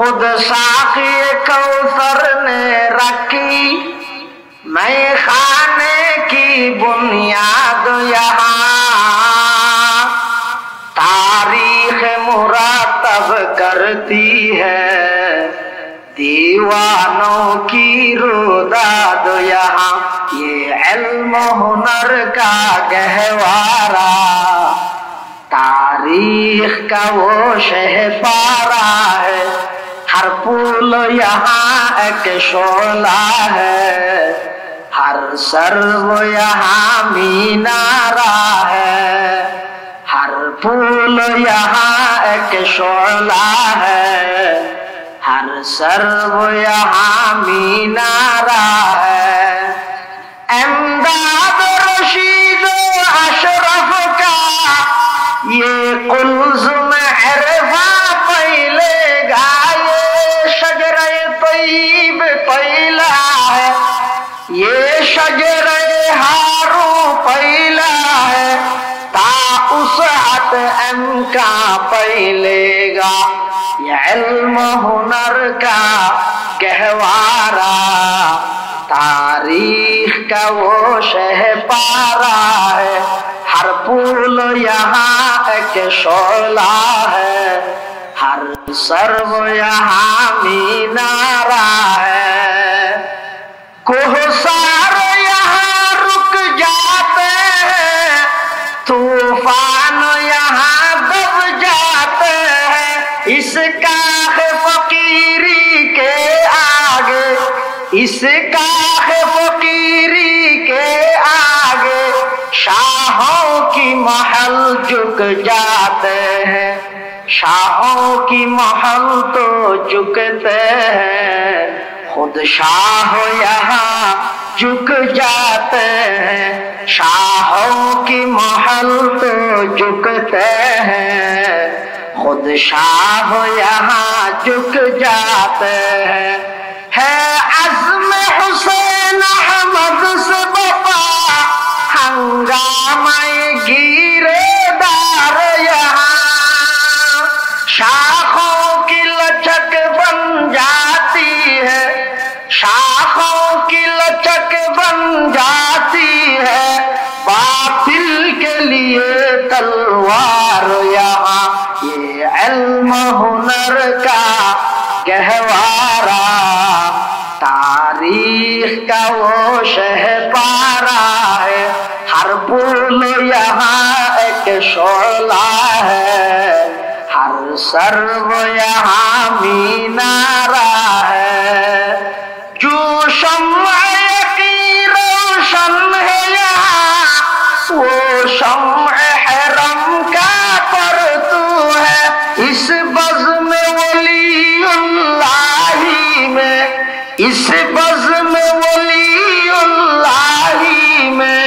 खुद साक़ी कौसर ने रखी मैं खाने की बुनियाद यहाँ तारीख मुरातब करती है दीवानों की रुदाद यहाँ ये इल्म हुनर का गहवारा तारीख का वो शहपारा है हर पुल यहाँ एक शोला है हर सर्व यहाँ मीनारा है हर पुल यहाँ एक शोला है हर सर्व यहाँ मीनारा है इमदाद रशीद अशरफ का ये कुल्ज़ुम इरफा पहले गाये शजरे तय्यब पहला है ये शजरे हारू पहला है ता उसअत एम का पहलेगा ये इल्म हुनर का गहवारा तारीख का वो शहपारा है हर पुल यहाँ एक शोला है हर सर्व यहाँ मीनारा है कोहसार यहाँ रुक जाते हैं तूफान यहाँ दब जाते हैं इसका फकीरी के आगे इसका फकीरी के आगे शाहों की महल झुक जाते हैं शाहों की महल तो झुकते हैं खुद शाह यहाँ झुक जाते हैं शाहों की महल तो झुकते हैं खुद शाह यहाँ झुक जाते हैं है अज़्म हुसैन अहमद से बपा हंगामा गिरेदार यहाँ शाखों की लचक बन जाती है शाखों की लचक बन जाती है बातिल के लिए तलवार यहाँ ये इल्म हुनर का गहवारा तारीख का वो शहपारा है हर पुल यहाँ एक शोला है हर सर्व यहाँ मीनारा है जो शम्अ यकीन रोशन है यहाँ वो शम्अ हरम का परतू है इस बज़्म वलीउल्लाही में इस बज़्म वलीउल्लाही में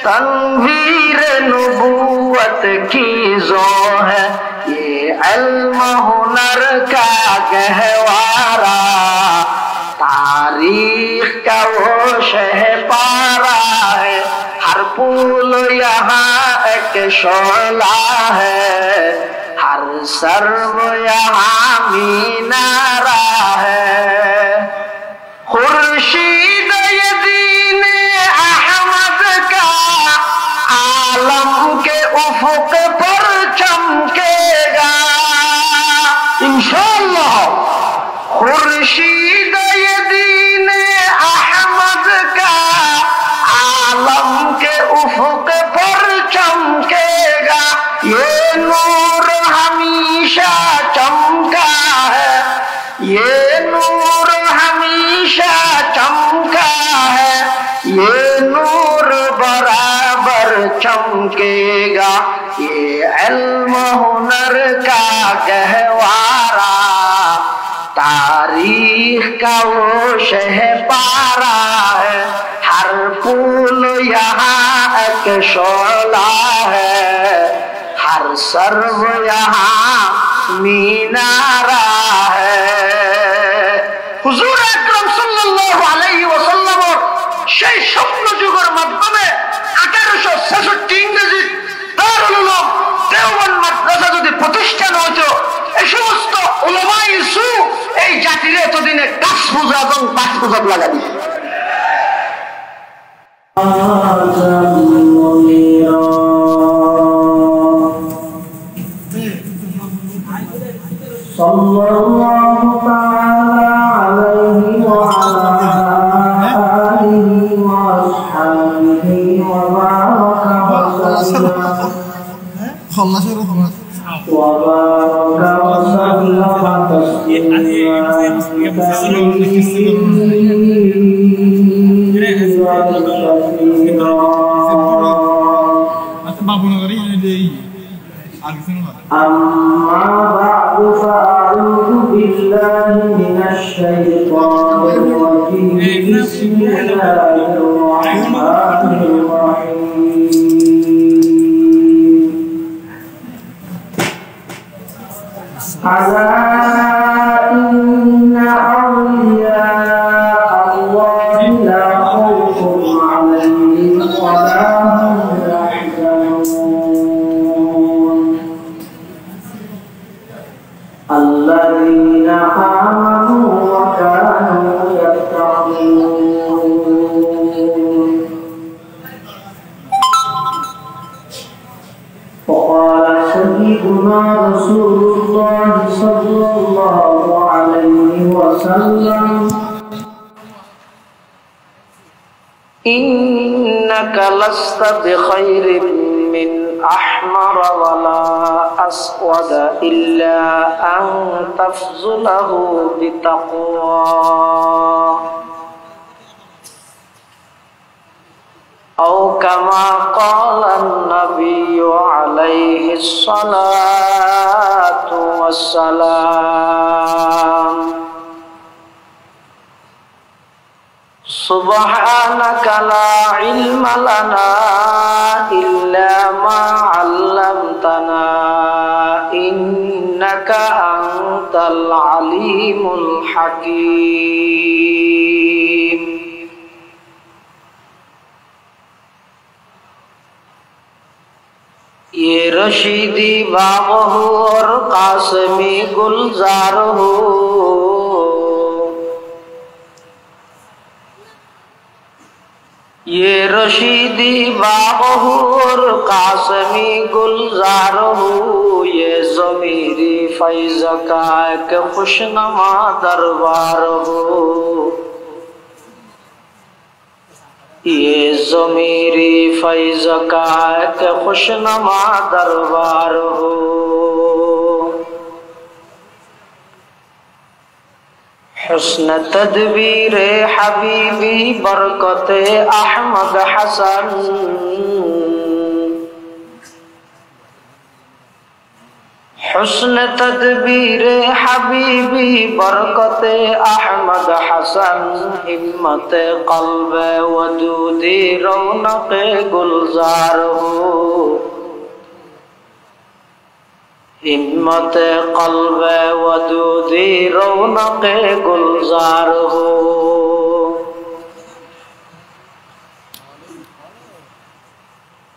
तनवीर नबूवत की ज़ो है ये इल्म हुनर का गहवारा तारीख का वो शहपारा है हर पुल यहाँ एक शोला है हर सर्व यहाँ मीनारा है खुर्शीद ये दीन अहमद का आलम के उफ़ुक़ पर चमकेगा इंशाअल्लाह खुर्शीद ये दीन अहमद का आलम के उफ़ुक़ पर चमकेगा ये नूर हमेशा चमका है ये नूर हमेशा चमका है ये नूर बराबर चमकेगा ये इल्म हुनर का गहवारा तारीख का वो शहपारा है हर पुल यहाँ एक शोला है हर सर्व यहाँ मीनारा है हुजूर আকরাম সাল্লাল্লাহু আলাইহি ওয়াসাল্লামের সেই স্বপ্ন যুগের মাধ্যমে 1866 ইংরেজি দারুল উলুম দেওবন্দ মাদ্রাসা যদি প্রতিষ্ঠান হতো এই সমস্ত উলামায়ে সু রে এতদিনে কাজ পূজা এবং পাঠ পূজা লাগা দিছে sallallahu ta'ala alaihi wa ala alihi wa ashabihi wa baraka wa sallam وبارك وسلم أما بعد فأعوذ بالله من الشيطان الرجيم بسم الله الرحمن الرحيم ألا إن أولياء الله لا خوف عليهم ولا هم يحزنون الذين آمنوا وكانوا يتقون وقال سيدنا رسول الله صلى الله عليه وسلم إنك لست بخير من أحمر ولا أسود إلا أن تفضله بتقوى أو كما قال النبي عليه الصلاة والسلام سبحانك لا علم لنا إلا ما علمتنا إنك أنت العليم الحكيم یہ رشیدی باغ ہو اور قاسمی گلزار ہو یہ رشیدی باغ ہو اور قاسمی گلزار ہو یہ ضمیری فیض کا ایک خوشنما دربار ہو یہ ضمیری فیض کا ایک خوشنما دربار ہو حسن تدبیر حبیبی برکت احمد حسن حسن تدبیر حبیبی برکت احمد حسن ہمت قلب ودودی رونق گلزار ہو ہمت قلب ودودی رونق گلزار ہو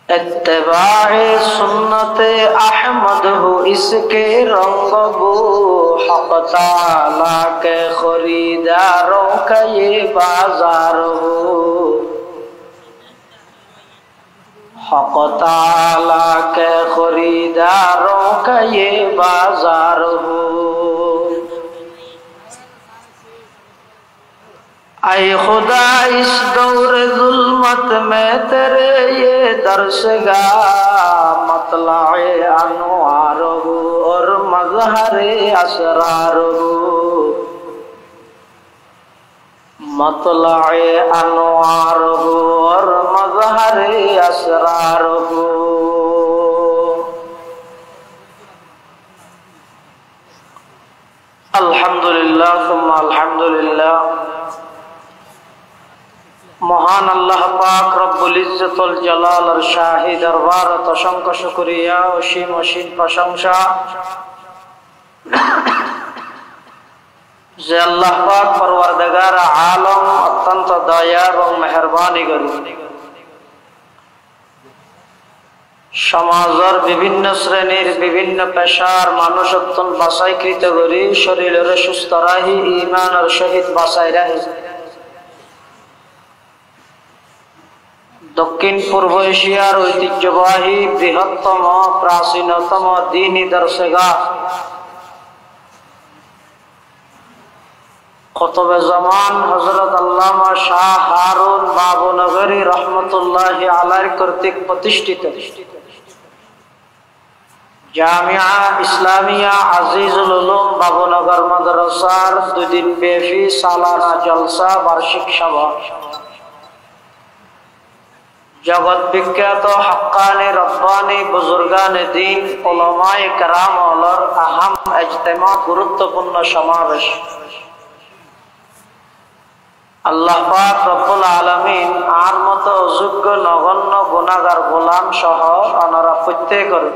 اتباع سنت احمد ہو اس کے رنگ بو حق تعالیٰ کے خریداروں کا یہ بازار ہو حق تعالیٰ کے خریداروں کا یہ بازار ہو اے خدا اس دور ظلمت میں تیرے یہ درسگاہ مطلع انوار ہو اور مظہر اسرار ہو مطلع انوار ہو اور مظہر اسرار ہو الحمدللہ ثم الحمدللہ মহান আল্লাহ পাক রব্বুল ইজ্জতুল জালালের শাহী দরবারত অসংখ্য শুকরিয়া অসীম অসীম প্রশংসা যে আল্লাহ পাক পরওয়ারদিগার আলম অত্যন্ত দয়া এবং মেহেরবানি করি সমাজের বিভিন্ন শ্রেণীর বিভিন্ন পেশার মানুষ অত্যন্ত বাছাইকৃত করি শরীরের সুস্থ রাহি ইমানের সহিত বাছাই রাহি দক্ষিণ পূর্ব এশিয়ার ঐতিহ্যবাহী বৃহত্তম প্রাচীনতম দ্বীনী দর্শগা খতবে জামান হযরত আল্লামা শাহ হারুন বাবুনগরী রহমতুল্লাহি আলাইহি কর্তৃক প্রতিষ্ঠিত জামিয়া ইসলামিয়া আজিজুল উলুম বাবুনগর মাদ্রাসার 2 দিন ব্যাপী সালানা জলসা বার্ষিক সভা জগৎ বিখ্যাত হক্কানি রব্বানি বুজুর্গানে দ্বীন উলামায়ে কেরাম ওয়ালার আহাম ইজতিমা গুরুত্বপূর্ণ সমাবেশ আল্লাহ পাক রব্বুল আলামিন আর মতো অযোগ্য নগণ্য গুনাহগার গোলাম সহ অনারা প্রত্যেকের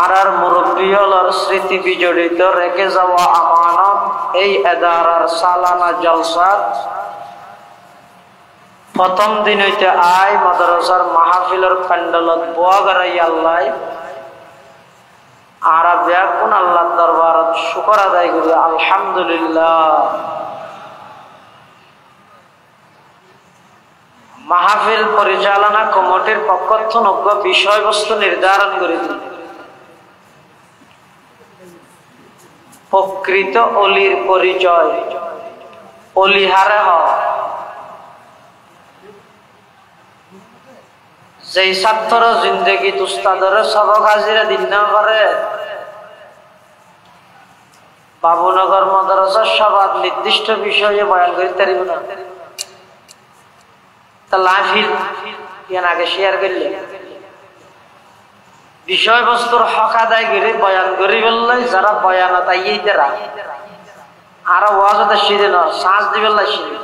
আর মুরব্বিয়লার স্মৃতি বিজড়িত রেখে যাওয়া আমানত এই এদারার সালানা জলসা প্রথম দিন হইতে আয় মাদ্রাসার মাহফিলের প্যান্ডেলত বোয়া গড়াই আল্লাহ আর ব্যাকুন আল্লাহ দরবারত শুকর আদায় করি আলহামদুলিল্লাহ। মাহফিল পরিচালনা কমিটির পক্ষ থেকে বিষয়বস্তু নির্ধারণ করেছে প্রকৃত অলির পরিচয় অলিহারে হয় যেই ছাত্র জিন্দগি উস্তাদের সবক হাজিরা দিন না করে বাবুনগর মাদ্রাসার সবার নির্দিষ্ট বিষয়ে বয়ান করতে পারিব না তা লাফিল ইয়ান আগে শেয়ার করলে বিষয়বস্তুর হক আদায় করে বয়ান করি বললে যারা বয়ানত আইয়ে তারা আর ওয়াজতে শিখে না শ্বাস দিবেল্লা শিখে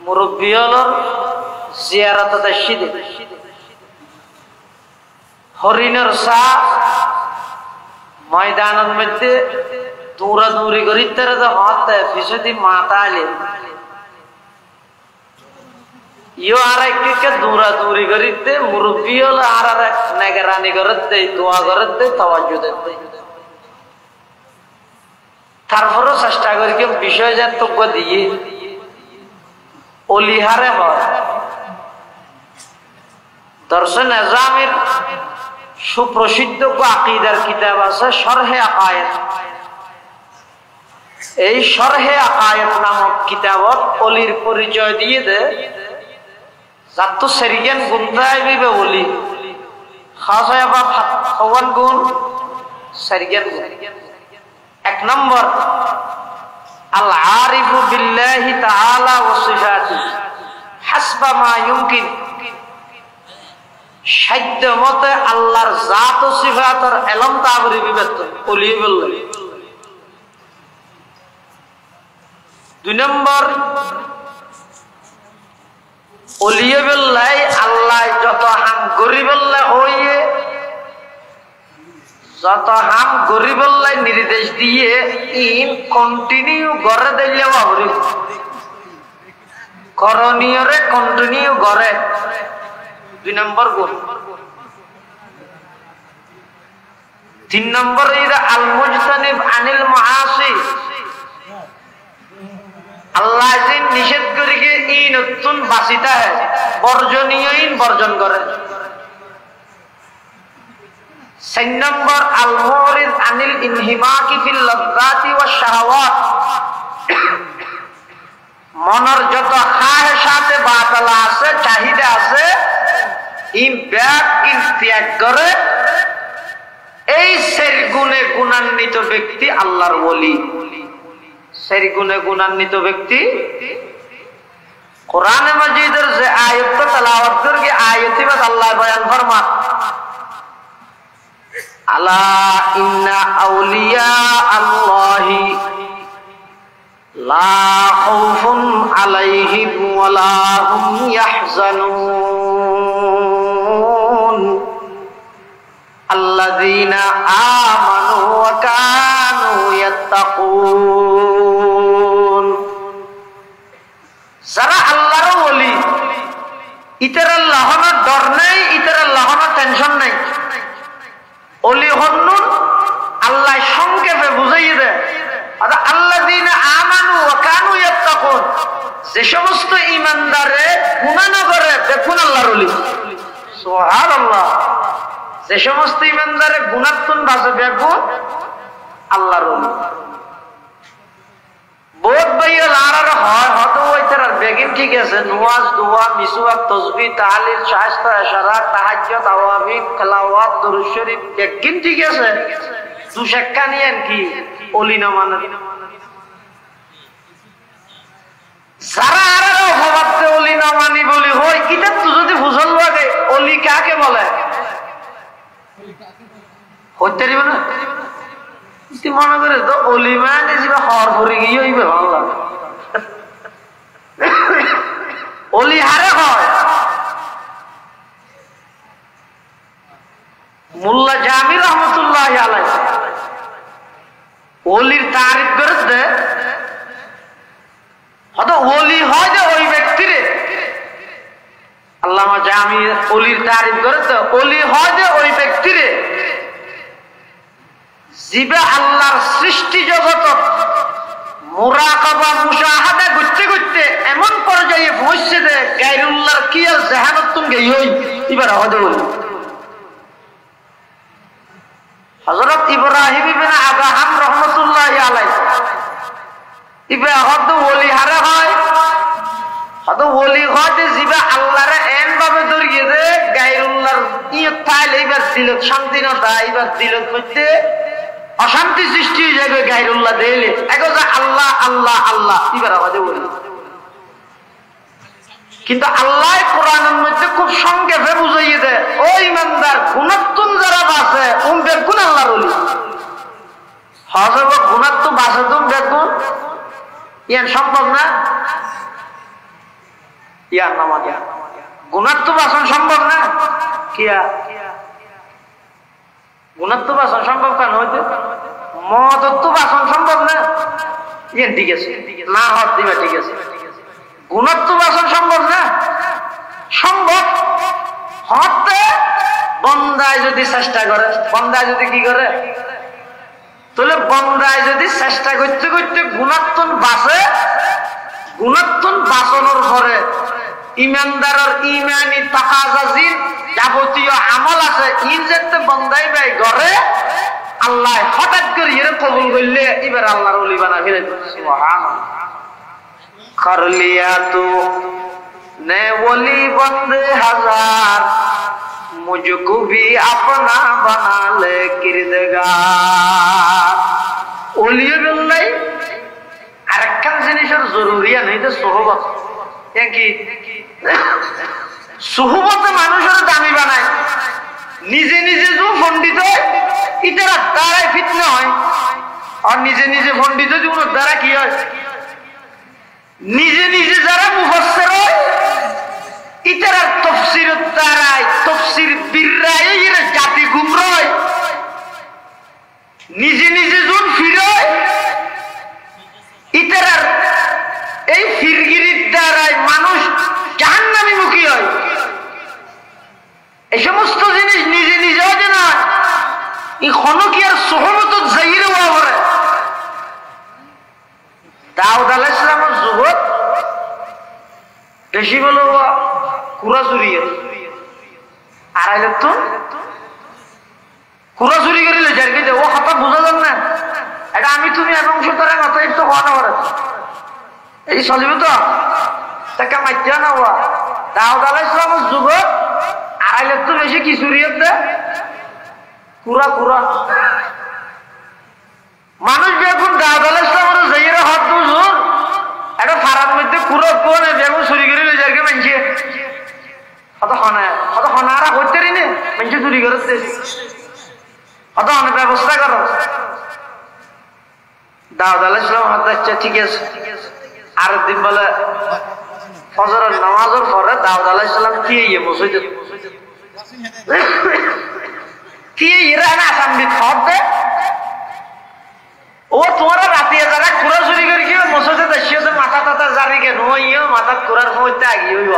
মুরব্বী হলো জিয়ারততে শিখে হরিণের শাহ ময়দানের মধ্যে দৌড়াদৌড়ি করি তারা তো হাতে পিছনে মাথা আলে ইও আর একদিকে দৌড়াদৌড়ি করিতে মুরব্বী হলো আর এক নেগরানি করতে দোয়া করতে তাওয়াজ্জু দিতে তারপরও চেষ্টা করি কেউ বিষয় জানতব্য দিয়ে অলিহারে হয় দর্শন এজামের সুপ্রসিদ্ধ আকীদার কিতাব আছে শরহে আকায়েদ এই শরহে আকায়েদ নামক কিতাবত অলির পরিচয় দিয়ে দেয় যার তো সেরিগান গুন্দায় বিবে অলি খাস হয় বা খওয়ান গুণ সেরিগান গুণ এক নম্বর আল আরিফু বিল্লাহি তাআলা ওয়া সিফাতিহি হাসবা মা ইউমকিন সাধ্য মতে আল্লাহর জাত ও সিফাতের ইলম তাবরি বিবেত ওলি বললেন। 2 নম্বর ওলিয়ে বললাই আল্লাহ যত হাম গরিবল্লাহ হইয়ে যত হাম গরিবল্লাহ নির্দেশ দিয়ে ইন কন্টিনিউ গড়ে দিলে বাবরি করণীয়রে কন্টিনিউ গড়ে 2 নম্বর গুণ। 3 নম্বর ইদা আল মুজতানিব আনিল মাআসি আল্লাহ যে নিষেধ করে গিয়ে ই নতুন বাসিতা হয় বর্জনীয় ইন বর্জন করে। 4 নম্বর আল মুরিদ আনিল ইনহিমাকি ফিল লাযযাতি ওয়াশ শাহাওয়াত মনের যত খাহেশাতে বাতালা আছে চাহিদা আছে ইন ব্যাগ কিন ত্যাগ করে এই সের গুণে গুণান্বিত ব্যক্তি আল্লাহর ওলি। সেরি গুণে গুণান্বিত ব্যক্তি কোরআনে মাজিদের যে আয়াত তেলাওয়াত করে আয়াতি বাদ আল্লাহ বয়ান ফরমান আলা ইন্না আউলিয়া আল্লাহি লা খাউফুন আলাইহিম ওয়া লা হুম ইয়াহজানুন আল্লাযীনা আমানু ওয়া কানু ইয়াত্তাকুন। যারা আল্লাহর ওলি ইতার আল্লাহর ডর নাই, ইতার আল্লাহর টেনশন নাই। ওলি হন্নুন আল্লাহ সংক্ষেপে বুঝাইয়ে দেয়, আল্লাযীনা আমানু ওয়া কানু ইয়াত্তাকুন, যে সমস্ত ঈমানদারে গুনাহ না করে দেখুন আল্লাহর ওলি। সুবহানাল্লাহ। যে সমস্ত ঈমানদারে গুনাহ তুন বাঁচে দেখুন আল্লাহর ওলি। বহুত ভাইয়া লারার হয় হয়তো ওইটার বেগিন ঠিক আছে, নওয়াজ দোয়া মিসওয়াক তাসবিহ তাহলিল শায়েস্তা ইশারা তাহাজ্জুদ তাওয়াবিক তেলাওয়াত দরুদ শরীফ বেগিন ঠিক আছে, দু শেক্কা নিয়েন কি ওলি না মানে। যারা আরে অপবাদে ওলি না মানি বলি হয় এটা তো যদি বুঝল লাগে ওলি কাকে বলে হইতে দিবে না। তুই মনে করে তো ওলি মানে যাবে হর ভরে গিয়ে হইবে ভালো লাগে। ওলি হারে হয় মোল্লা জামি রহমতুল্লাহ আলাইহি ওলির তারিফ করতে হয়তো ওলি হয় যে ওই ব্যক্তিরে, আল্লামা জামি ওলির তারিফ করতে ওলি হয় যে ওই ব্যক্তিরে জিবে আল্লাহর সৃষ্টি জগত মুরাকাবা মুশাহাদা করতে করতে এমন পর্যায়ে পৌঁছে দে গায়রুল্লাহর কি আর জাহানত তুম গই হই এবার হদে বলি। হযরত ইব্রাহিম ইবনে আদহাম রাহমাতুল্লাহি আলাইহি ইবে হদ ওলি হারে হয়, হদ ওলি হয় যে জিবে আল্লাহরে এন ভাবে দরিয়ে দে গায়রুল্লাহর ইয়ে তাইলে এবার দিল শান্তি না তাই এবার দিল করতে অশান্তি সৃষ্টি হয়ে যাবে গায়রুল্লাহ দিলে এগো যে আল্লাহ আল্লাহ আল্লাহ এবার আমাদের বলি। কিন্তু আল্লাহ কোরআনের মধ্যে খুব সংক্ষেপে বুঝাইয়ে দেয়, ও ইমানদার গুণাত্তুম যারা বাঁচে উম বেগুন আল্লাহর ওলি। হযরত গুণাত্তুম বাঁচে তুম বেগুন ইয়ান সম্ভব না, ইয়ার নামাজ গুণাত্তুম বাঁচন সম্ভব না, কিয়া গুণাত্ম বাসন সম্ভব কেন হইতে মদত্ব বাসন সম্ভব না, ইয়ে ঠিক আছে না হত দিবা ঠিক আছে, গুণাত্ম বাসন সম্ভব না, সম্ভব হতে বন্দায় যদি চেষ্টা করে, বন্দায় যদি কি করে তাহলে বন্দায় যদি চেষ্টা করতে করতে গুণাত্মন বাসে, গুণাত্মন বাসনের পরে ইমানদারের ইমানি তাকাজাজিন যাবতীয় আমল আছে ইন যেতে বন্দাই ভাই ঘরে আল্লাহ হঠাৎ করে এর কবুল করলে এবার আল্লাহর ওলি বানা ফেলে। সুবহানাল্লাহ। कर लिया तू ने वली बंदे हजार, मुझको भी अपना बना ले किरदगार। ওলিয়ে বললাই আরেকখান জিনিসের জরুরিয়া নেই তো সোহবত, কি সোহবতে মানুষের দামি বানায়, নিজে নিজে যে পণ্ডিত হয় ইতারা দ্বারাই ফিতনা হয়, আর নিজে নিজে পণ্ডিত জীবনের দ্বারা কি হয়, নিজে নিজে যারা মুফাসসির হয় ইতারার তাফসীরের দ্বারাই তাফসীর বিররাই এর জাতি গুমরাহ হয়, নিজে নিজে যখন ফিরয় ইতারার এই ফিরগিরির দ্বারাই মানুষ জাহান্নামী মুখী হয়। এই সমস্ত জিনিস নিজে নিজে হয় না, এই কি আর সোহবত জাহিরে হওয়া পড়ে। দাউদ আলাইহিস সালামের যুগত বেশি বলো কুড়া চুরিয়ে আড়াইলে তো কুড়া চুরি করিলে যারকে ও কথা বোঝা যান না, এটা আমি তুমি এক অংশ তারা কথা একটু হওয়া না পারে এই চলিব তো তাকে মাইতে না হওয়া। দাউদ আলাইহিস সালামের যুগত আড়াইলে তো বেশি কি চুরিয়ে দে কুড়া কুড়া মানুষ বেগুন দাউদ আলাইহিস সালামের জাহিরে হাত দুজুর এটা ফারার মধ্যে কুড়া কোনে বেগুন চুরি করিলে যারকে মানছে কত হনারা হইতে রিনে মানছে চুরি করতে কত অনেক ব্যবস্থা করো। দাউদ আলাইহিস সালাম হাত আচ্ছা ঠিক আছে, আর দিন বলে ফজরের নামাজের পরে দাউদ আলাইহিস সালাম কি ইয়ে মসজিদে কি এরা না সামনে হবে ও তোমার রাতে যারা কুড়া চুরি করে কি মসজিদে দেশিয়ে মাথা টাথা জারি কেন ইয়ে মাথা কুড়ার মধ্যে আগিয়ে হইব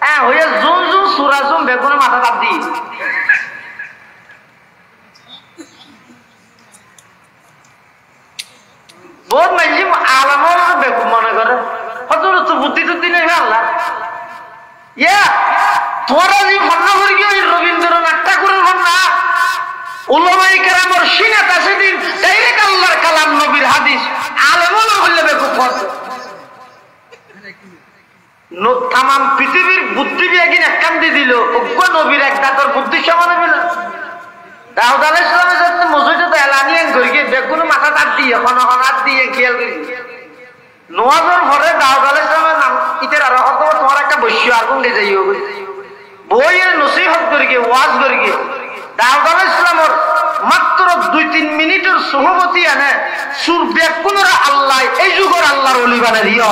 হ্যাঁ হইয়া জুন জুন সুরাজুম বেগুনে মাথা কাট দি বহুত মাঝি আলামর বেগুন মনে করে হয়তো তো বুদ্ধি টুদ্ধি নেই আল্লাহ ইয়া তোরা যে ভন্ন করে কি ওই রবীন্দ্রনাথ ঠাকুরের ভন্না উলামায়ে কেরামের সিনাত আছে দিন ডাইরেক্ট আল্লাহর কালাম নবীর হাদিস আলেমও হইলে বেকুব পড়ছে তামাম পৃথিবীর বুদ্ধি দিয়ে কিনা একখান দিয়ে দিল ওগো নবীর এক দাঁতর বুদ্ধির সমান হবে না দাউদ আলাইহিস সালামের সাথে মসজিদে এলানিয়ান করি গিয়ে বেগুন মাথা কাট দিয়ে হাত দিয়ে খেয়াল করি নোয়াজের ঘরে দাউদ আলাইহিস সালামের নাম ইতের আর হতো তোমার একটা বৈশ্য আগুন দিয়ে যাইও বইয়ের নসিহত করি গিয়ে ওয়াজ করি গিয়ে দাউদ আলাইহিস সালামের মাত্র 2-3 মিনিটের সুহবতি আনে সুর বেগুনরা আল্লাহ এই যুগের আল্লাহর ওলি বানাই দিও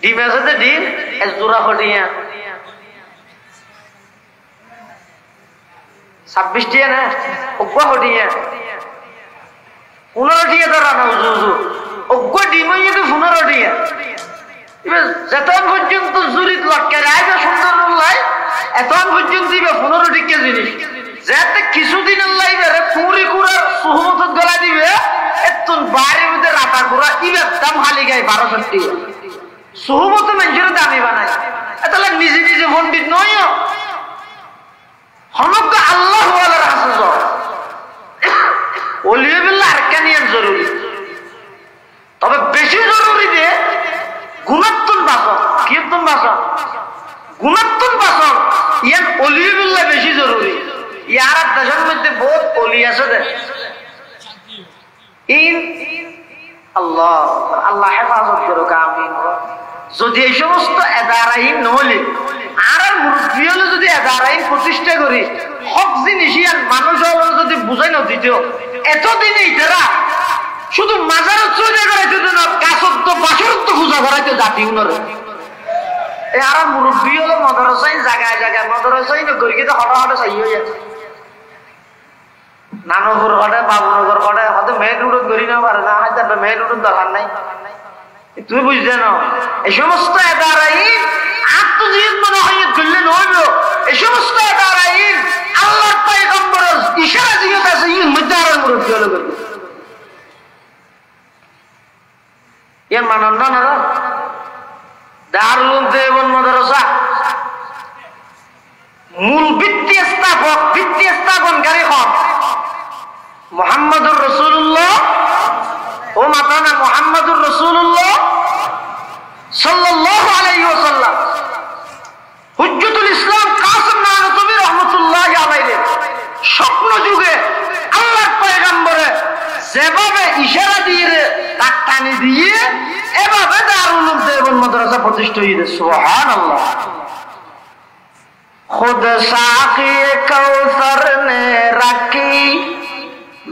ডিম আছে ডিম এক জোড়া হটিয়া 26 টিয়া না ওগো হটিয়া 15 টিয়া ধরা না উজু ওগো ডিম হইতে 15 টিয়া এবার যতক্ষণ পর্যন্ত জুরিত লটকে রাইজা সুন্দর লাই এতক্ষণ পর্যন্ত দিবে 15 টিকা জিনিস যাতে কিছুদিন আল্লাহ এবারে পুরি কুড়া সুহমত গলা দিবে এতন বাড়ির মধ্যে রাতা কুড়া ইবার দাম খালি গায় 1200 টিয়া সুহমত মানুষের দামি বানায় তাহলে নিজে নিজে পণ্ডিত নয় সমগ্র আল্লাহ ওয়ালার হাসে ওলিয়ে বিল্লাহ আরকানিয়ান জরুরি তবে বেশি জরুরি যে গুণাত্মক বাসন কীর্তন বাসন গুণাত্মক বাসন ইয়ার ওলিয়ে বিল্লাহ বেশি জরুরি ইয়ার দেশের মধ্যে বহুত অলি আছে দে ইন আল্লাহ আল্লাহ হেফাজত করুক আমিন যদি এই সমস্ত এদারাইন নহলে আর মুরব্বী হলে যদি এদারাইন প্রতিষ্ঠা করি হক জিনিস মানুষ হলে যদি বুঝাই না দিত এতদিনে তারা শুধু মাজারত চলে করাইতে না কাছত্ব বাসরত্ব পূজা করাইতে জাতি উনারে এই আর মুরব্বী হলে মদরসাই জায়গায় জায়গায় মদরসাই না করি কিন্তু হঠাৎ হঠাৎ চাই হয়ে যাচ্ছে নানপুর ঘটে বাবুনগর ঘটে হয়তো মেয়ে দুটো করি না পারে না হয়তো মেয়ে দুটোর দরকার নাই তুমি বুঝতে না এই সমস্ত এদারাইন আত্মজীবন মনে হয় করলে নইব এই সমস্ত এদারাইন আল্লাহর পয়গম্বর ইশারা জিগত আছে ইন মধ্যে আর মুরব্বী হলে করবে এর মানন্দ না দারুল দেওবন্দ মাদ্রাসা মূল ভিত্তি স্থাপনকারী হন মুহাম্মদুর রাসূলুল্লাহ ও মাতানা মুহাম্মদুর রাসূলুল্লাহ সাল্লাল্লাহু আলাইহি ওয়াসাল্লাম হুজ্জতুল ইসলাম কাসিম নানতুবি রাহমাতুল্লাহি আলাইহি স্বপ্ন যুগে আল্লাহর পয়গম্বরে যেভাবে ইশারা দিয়ে টানি দিয়ে এভাবে দারুল দেওবন্দ মাদ্রাসা প্রতিষ্ঠা হয়েছে সুবহানাল্লাহ खुद साक़ी कौसर ने रखी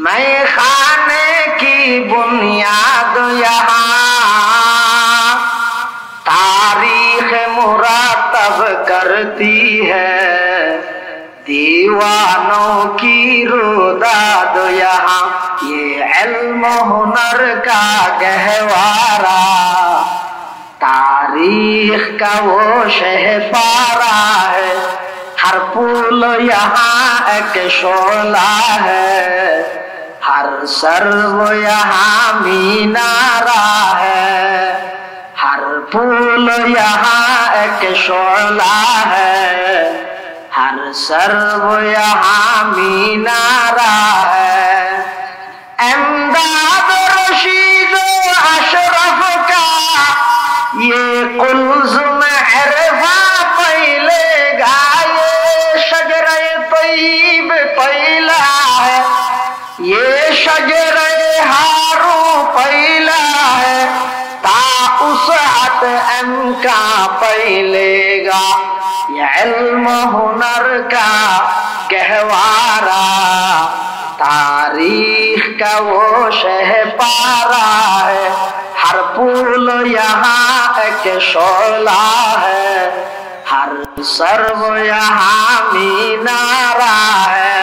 मैं खाने की बुनियाद यहाँ तारीख मुरातब करती है दीवानों की रुदाद यहाँ ये इल्म हुनर का गहवारा तारीख का वो शहपारा है हर फूल यहाँ एक शोला है हर सर्व यहाँ मीनारा है हर फूल यहाँ एक शोला है हर सर्व यहाँ मीनारा है एमदाद रशीद अशरफ का ये कुल्ज़ुम इरफा पहले गाये शजरे तय्यब पहला है ये शजरे हारू पहला है ता उसअत एम का पहलेगा ये इल्म हुनर का गहवारा तारीख का वो शहपारा है हर फूल यहाँ एक शोला है हर सर्व यहाँ मीनारा है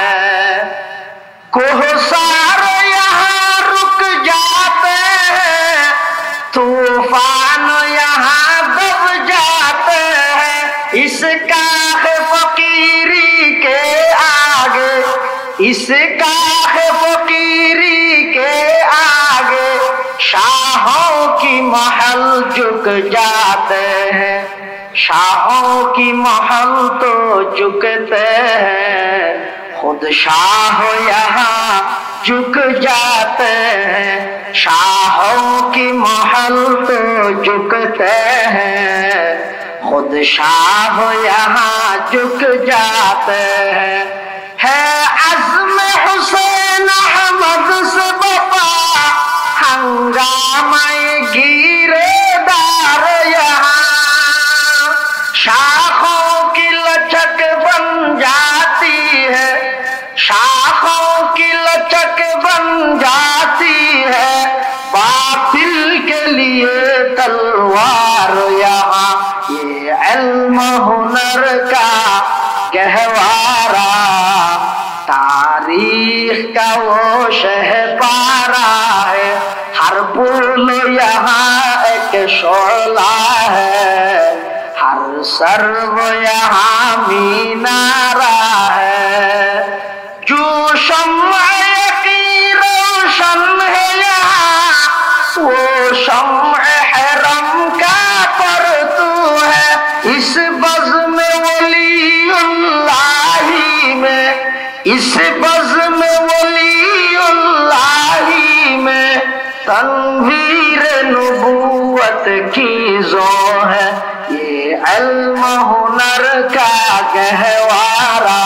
कोहसार यहाँ रुक जाते हैं तूफान इस काहे फकीरी के आगे शाहों की महल झुक जाते हैं, शाहों की महल तो झुकते हैं, खुद शाह यहाँ झुक जाते हैं, शाहों की महल तो झुकते हैं, खुद शाह यहाँ झुक जाते हैं। है अज़्म हुसैन अहमद से बपा हंगामे गिरेदार यहाँ, शाखों की लचक बन जाती है, शाखों की लचक बन जाती है, बातिल के लिए तलवार यहाँ। ये इल्म हुनर का गहवारा, तारीख का वो शहपारा है, हर पुल यहाँ एक शोला है, हर सर्व यहाँ मीनारा है। जो शम्अ की रोशन है यहाँ, वो शम्अ हरम का परतू है, इस बज़्म वलीउल्लाही में, इस बज़्म वलीउल्लाही में तनवीर नबूवत की ज़ो है। ये इल्म हुनर का गहवारा,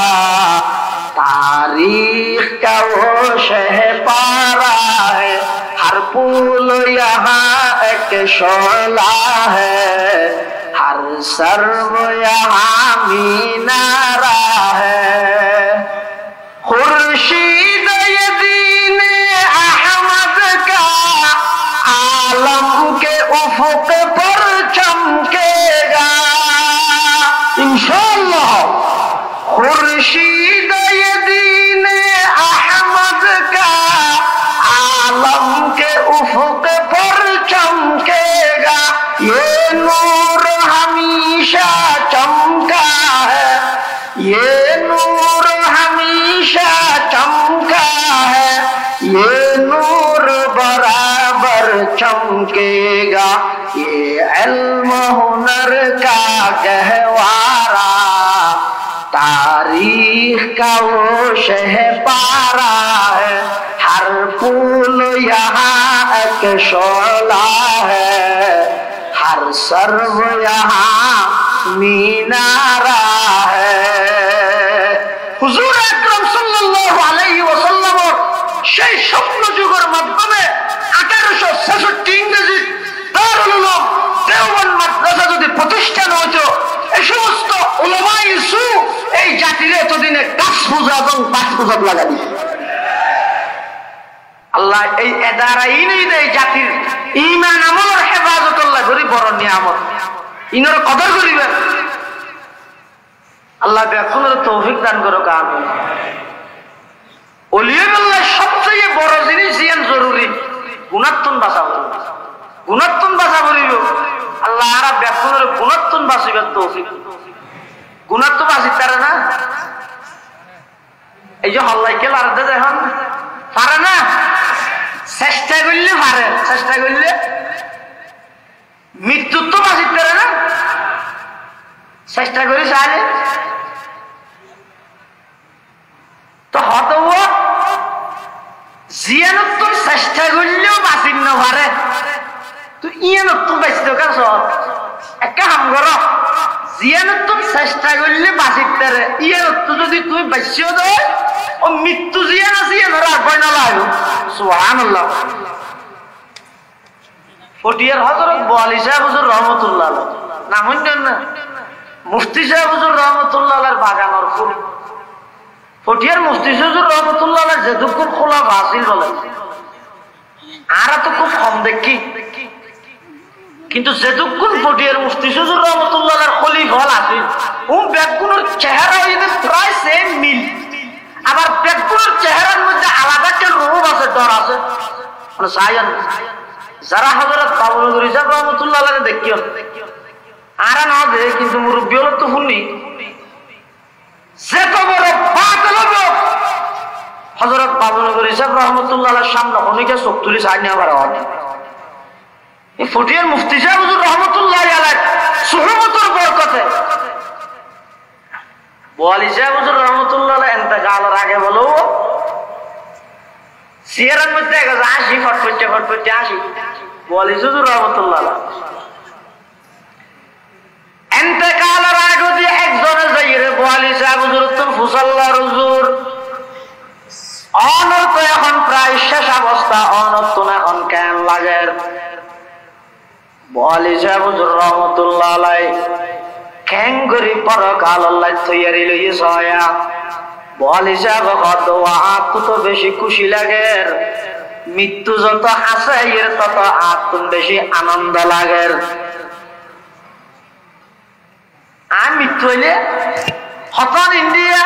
तारीख का वो शहपारा है, हर पुल यहाँ एक शोला है, हर सर्व यहाँ मीनारा है। खुर्शीद ये दीन अहमद का आलम के उफ़ुक़ पर चमकेगा इंशाअल्लाह। खुर्शीद ये दीन अहमद का आलम के उफ़ुक़ पर चमकेगा, ये नूर हमेशा चमका है, ये नूर हमेशा चमका है, ये नूर बराबर चमकेगा। ये इल्म हुनर का गहवारा, तारीख का वो शहपारा है, हर पुल यहाँ एक शोला है, हर सर्व यहाँ मीनारा है। हुजूर আকরাম সাল্লাল্লাহু আলাইহি ওয়াসাল্লামের সেই স্বপ্ন যুগের মাধ্যমে 1866 ইংরেজি দারুল উলুম দেওবন্দ মাদ্রাসা যদি প্রতিষ্ঠান হতো, এই সমস্ত উলামায়ে সু এই জাতির এতদিনে গাছ পূজা এবং বাস পূজা লাগা দিত। আল্লাহ এই এদারাইনই এই জাতির ঈমান আমলের হেফাজত আল্লাহ করি বড় নিয়ামত, ইনার কদর করিবেন। আল্লাহ ব্যাকুলের তৌফিক দান করো। আমিন। ওলিয়াল্লাহ সবচেয়ে বড় জিনিস জিয়ান জরুরি গুণাত্মন বাঁচা করিব, গুণাত্মন বাঁচা করিব। আল্লাহ আর ব্যাকুলের গুণাত্মন বাঁচিবার তৌফিক, গুণাত্ম বাঁচিত পারে না। এই যে হল্লাইকে লাড়তে দেখুন পারে না, চেষ্টা করলে পারে, চেষ্টা করলে মৃত্যুর তো বাঁচিত পারে না, চেষ্টা করে চাইলে তো হত জিয়ানত চেষ্টা করলেও বাঁচিন না পারে, তো ইয়ানত বাঁচিত কাজ একটা হাম কর, জিয়ানত চেষ্টা করলে বাঁচিত পারে, ইয়ানত যদি তুমি বাঁচিও দেয় ও মৃত্যু জিয়ান আছে ইয়ানোর রাখবে না লাগবে। সুবহানাল্লাহ। ফটিয়ার হযরত বোয়ালি সাহেব হুজুর রহমতুল্লাহ নাম শুনছেন না? মুফতি সাহেব হুজুর রহমতুল্লাহ বাগানোর ফুল। ফটিয়ার মুফতি হুজুর রহমতুল্লাহ যেটুকুন খোলা বাসিল বলে আর তো খুব কম দেখি, কিন্তু যেটুকুন ফটিয়ার মুফতি হুজুর রহমতুল্লাহ খলি ফল আসিল ও ব্যাগগুলোর চেহারা প্রায় সেম মিল, আবার ব্যাগগুলোর চেহারার মধ্যে আলাদা একটা রূপ আছে, ডর আছে। মানে সাইয়ান যারা হযরত বাবুল ইসা রহমতুল্লাহ দেখিও আর না দে, কিন্তু মুরব্বী হলো তো শুনি যেত বড় বাতিল লোক হযরত বাবুনগর সাহেব রহমতুল্লাহ আলাইহির সামনে অনেকে চোখ তুলি চাই না পারে এই ফটিয়ার মুফতি সাহেব হুজুর রহমতুল্লাহ আলাইহি সুহবতের বরকতে ওয়ালি সাহেব হুজুর রহমতুল্লাহ আলাইহি ইন্তেকালের আগে বলো সিয়ারের মধ্যে গেছে আসি ফটফটে আসি ওয়ালি হুজুর রহমতুল্লাহ আলাইহি ইন্তেকালের আগে যদি একজনে যাইরে ওয়ালি সাহেব হুজুর তো ফুসাল্লার হুজুর অনর্থ এখন প্রায় শেষ অবস্থা অনর্থ এখন কেন লাগের ওয়ালি সাহেব হুজুর রহমতুল্লাহ আলাইহি কেন করি পরকাল আল্লাহ তৈয়ারি লইয়ে সয়া ওয়ালি সাহেব কত আত তো বেশি খুশি লাগে মৃত্যু যত আছে এর তত আত বেশি আনন্দ লাগে আর মৃত্যু হইলে হতন ইন্ডিয়া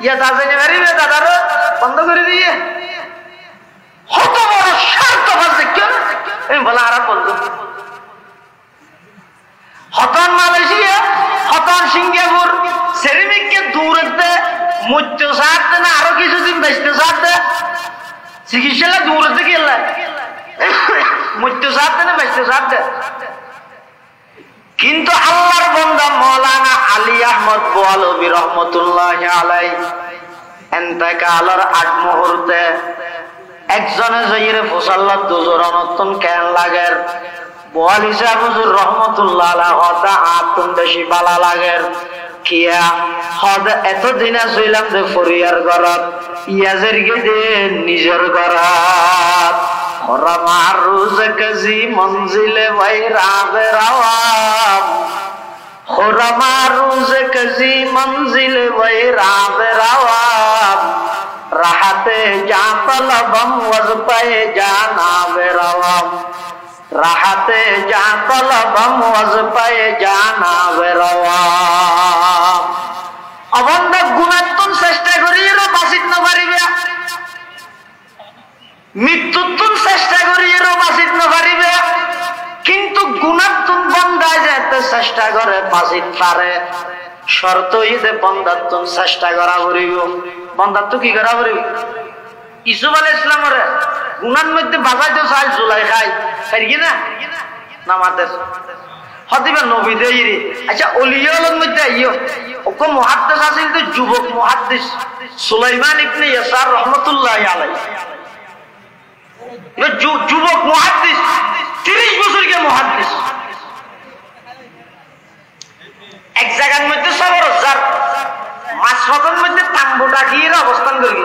ইয়া দাদানি মারিবে দাদার বন্ধ করে দিয়ে হত বড় স্বার্থ দেখছেন আমি বলা আর বলতো হতন মালয়েশিয়া হতন সিঙ্গাপুর সেরিমিককে দূরতে মৃত্যু সারতে না আরো কিছুদিন বেঁচতে সারতে চিকিৎসা দূরতে গেলে মৃত্যু সারতে না বেঁচতে সারতে কিন্তু আল্লাহর বান্দা মাওলানা আলী আহমদ বোয়ালবী রহমতুল্লাহ আলাইহি ইন্তেকালের আগ মুহূর্তে একজনে যাইরে ফুসাল্লাত দুজুর অনতন কেন লাগের ওয়ালি সাহেব হুজুর রহমতুল্লাহ আলাইহি ওয়া আতুন বেশি বালা লাগের কিয়া হদ এতদিন আসইলাম যে ফরিয়ার ঘরত ইয়াজের গেদে নিজের ঘরত খরামার রোজ কাজি মঞ্জিলে বাইরাবে রাওয়াম খরামার রোজ কাজি মঞ্জিলে বাইরাবে রাওয়াম রাহাতে যা তলবম ওয়াজ পায়ে জানা বেরাওয়াম রাহাতে যা তলবম ওয়াজ পায়ে জানা বেরাওয়াম অবন্ধ গুণাত্মক চেষ্টা করিয়েরও বাঁচিত নপারিবে মৃত্যুত্তুন চেষ্টা করিয়েরও বাঁচিত নপারিবে কিন্তু গুণাত্মক বন্ধায় যেতে চেষ্টা করে বাঁচিত পারে শর্ত ইদে বন্ধাত্মক চেষ্টা করা করিব বন্ধাত্ম কি করা করিব ইসুফ আলাইহিস সালামের গুনার মধ্যে বাজাইতে চাই জুলাই খাই পারি না নামাতের হদিবা নবী দেইরি আচ্ছা ওলিয়ার মধ্যে আইও ওকে মুহাদ্দিস আছেন তো যুবক মুহাদ্দিস সুলাইমান ইবনে ইয়াসার রাহমাতুল্লাহি আলাইহি যুবক মুহাদ্দিস 30 বছরের মুহাদ্দিস এক জায়গার মধ্যে সবর যার মাসফাতের মধ্যে তাম্বুটা গিয়ে অবস্থান করি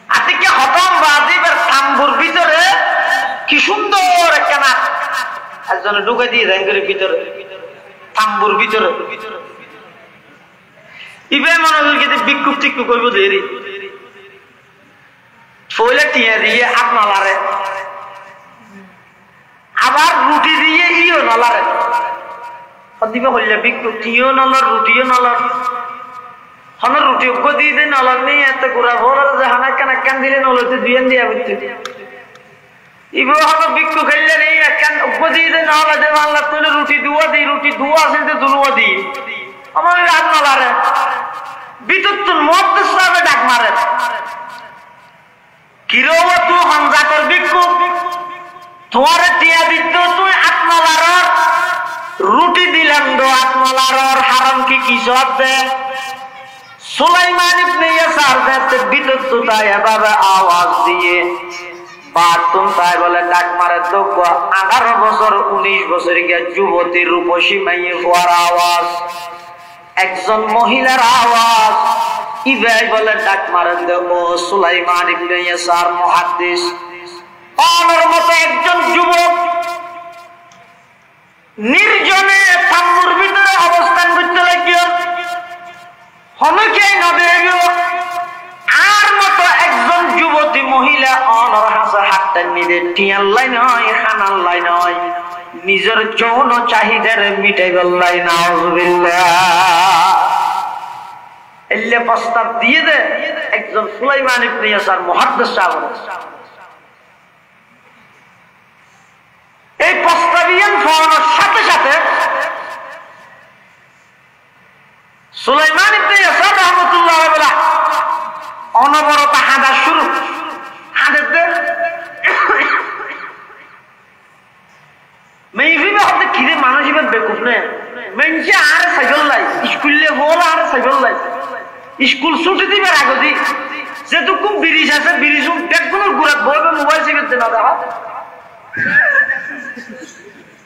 আতিকে হতম বাজিবের তাম্বুর ভিতরে কি সুন্দর একখানা একজনে ঢুকে দিয়ে দেন করে ভিতরে তাম্বুর ভিতরে ইবে মনে করি কিন্তু বিক্ষুপ টিক্ষু করব দেরি ফলে টিয়া দিয়ে হাত নালারে আবার রুটি দিয়ে ইও নালারে দিবে হইলে বিক্ষুপ টিও নলর রুটিও নলর হনর রুটি অজ্ঞ দিয়ে দেয় নলর নেই এত গোড়া ভোর যে হানা কান একখান দিলে নলতে দুইয়ান দিয়া বুঝতে ইবো হন বিক্ষু খাইলে নেই একখান অজ্ঞ দিয়ে দেয় নহলে যে আল্লাহ তুলে রুটি দুয়া আছে যে দুলুয়া দিই আমার হাত নলারে বিদ্যুৎ মুহাদ্দিস সাহেবে ডাক মারে কিরো তু হামজাতর বিক্ষু তোমার টিয়া দিত তুই আত্মলার রুটি দিলাম দো আত্মলার হারাম কি সব দে সুলাইমান ইবনে ইয়াসার দেখতে বিদ্যুৎটা এভাবে আওয়াজ দিয়ে বাতুন তাই বলে ডাক মারে তো 18 বছর 19 বছরের যুবতী রূপসী মাইয়ে হওয়ার আওয়াজ একজন মহিলার আওয়াজ ইবাই বলে ডাক মারে ও সুলাইমান ইবনে ইয়াসার মুহাদ্দিস আমার মতো একজন যুবক নির্জনে তাম্বুর ভিতরে অবস্থান করতে লাগিও হনকেই নবে আর মতো একজন যুবতী মহিলা অনর হাসা হাতটা নিদে টিয়াল্লাই নয় খানাল্লাই নয় নিজের যৌন চাহিদার মিটাই গল্লাই নাউযুবিল্লাহ এলে প্রস্তাব দিয়ে দে একজন সুলাইমান ইবনে ইয়াসার মুহাদ্দিস সাহেব এই প্রস্তাবিয়ান ফোনের সাথে সাথে সুলাইমান ইবনে ইয়াসার রহমতুল্লাহ বলা অনবরত হাঁদা শুরু হাঁদাতে মেইভিবে হতে কিরে মানুষ এবার বেকুব নে মেনছে আর সাইকেল লাই স্কুলে বল আর সাইকেল লাই স্কুল ছুটি দিবে আগদি যেটুকু ব্রিজ আছে ব্রিজ দেখুন গুড়াত বলবে মোবাইল চিপে না দেখা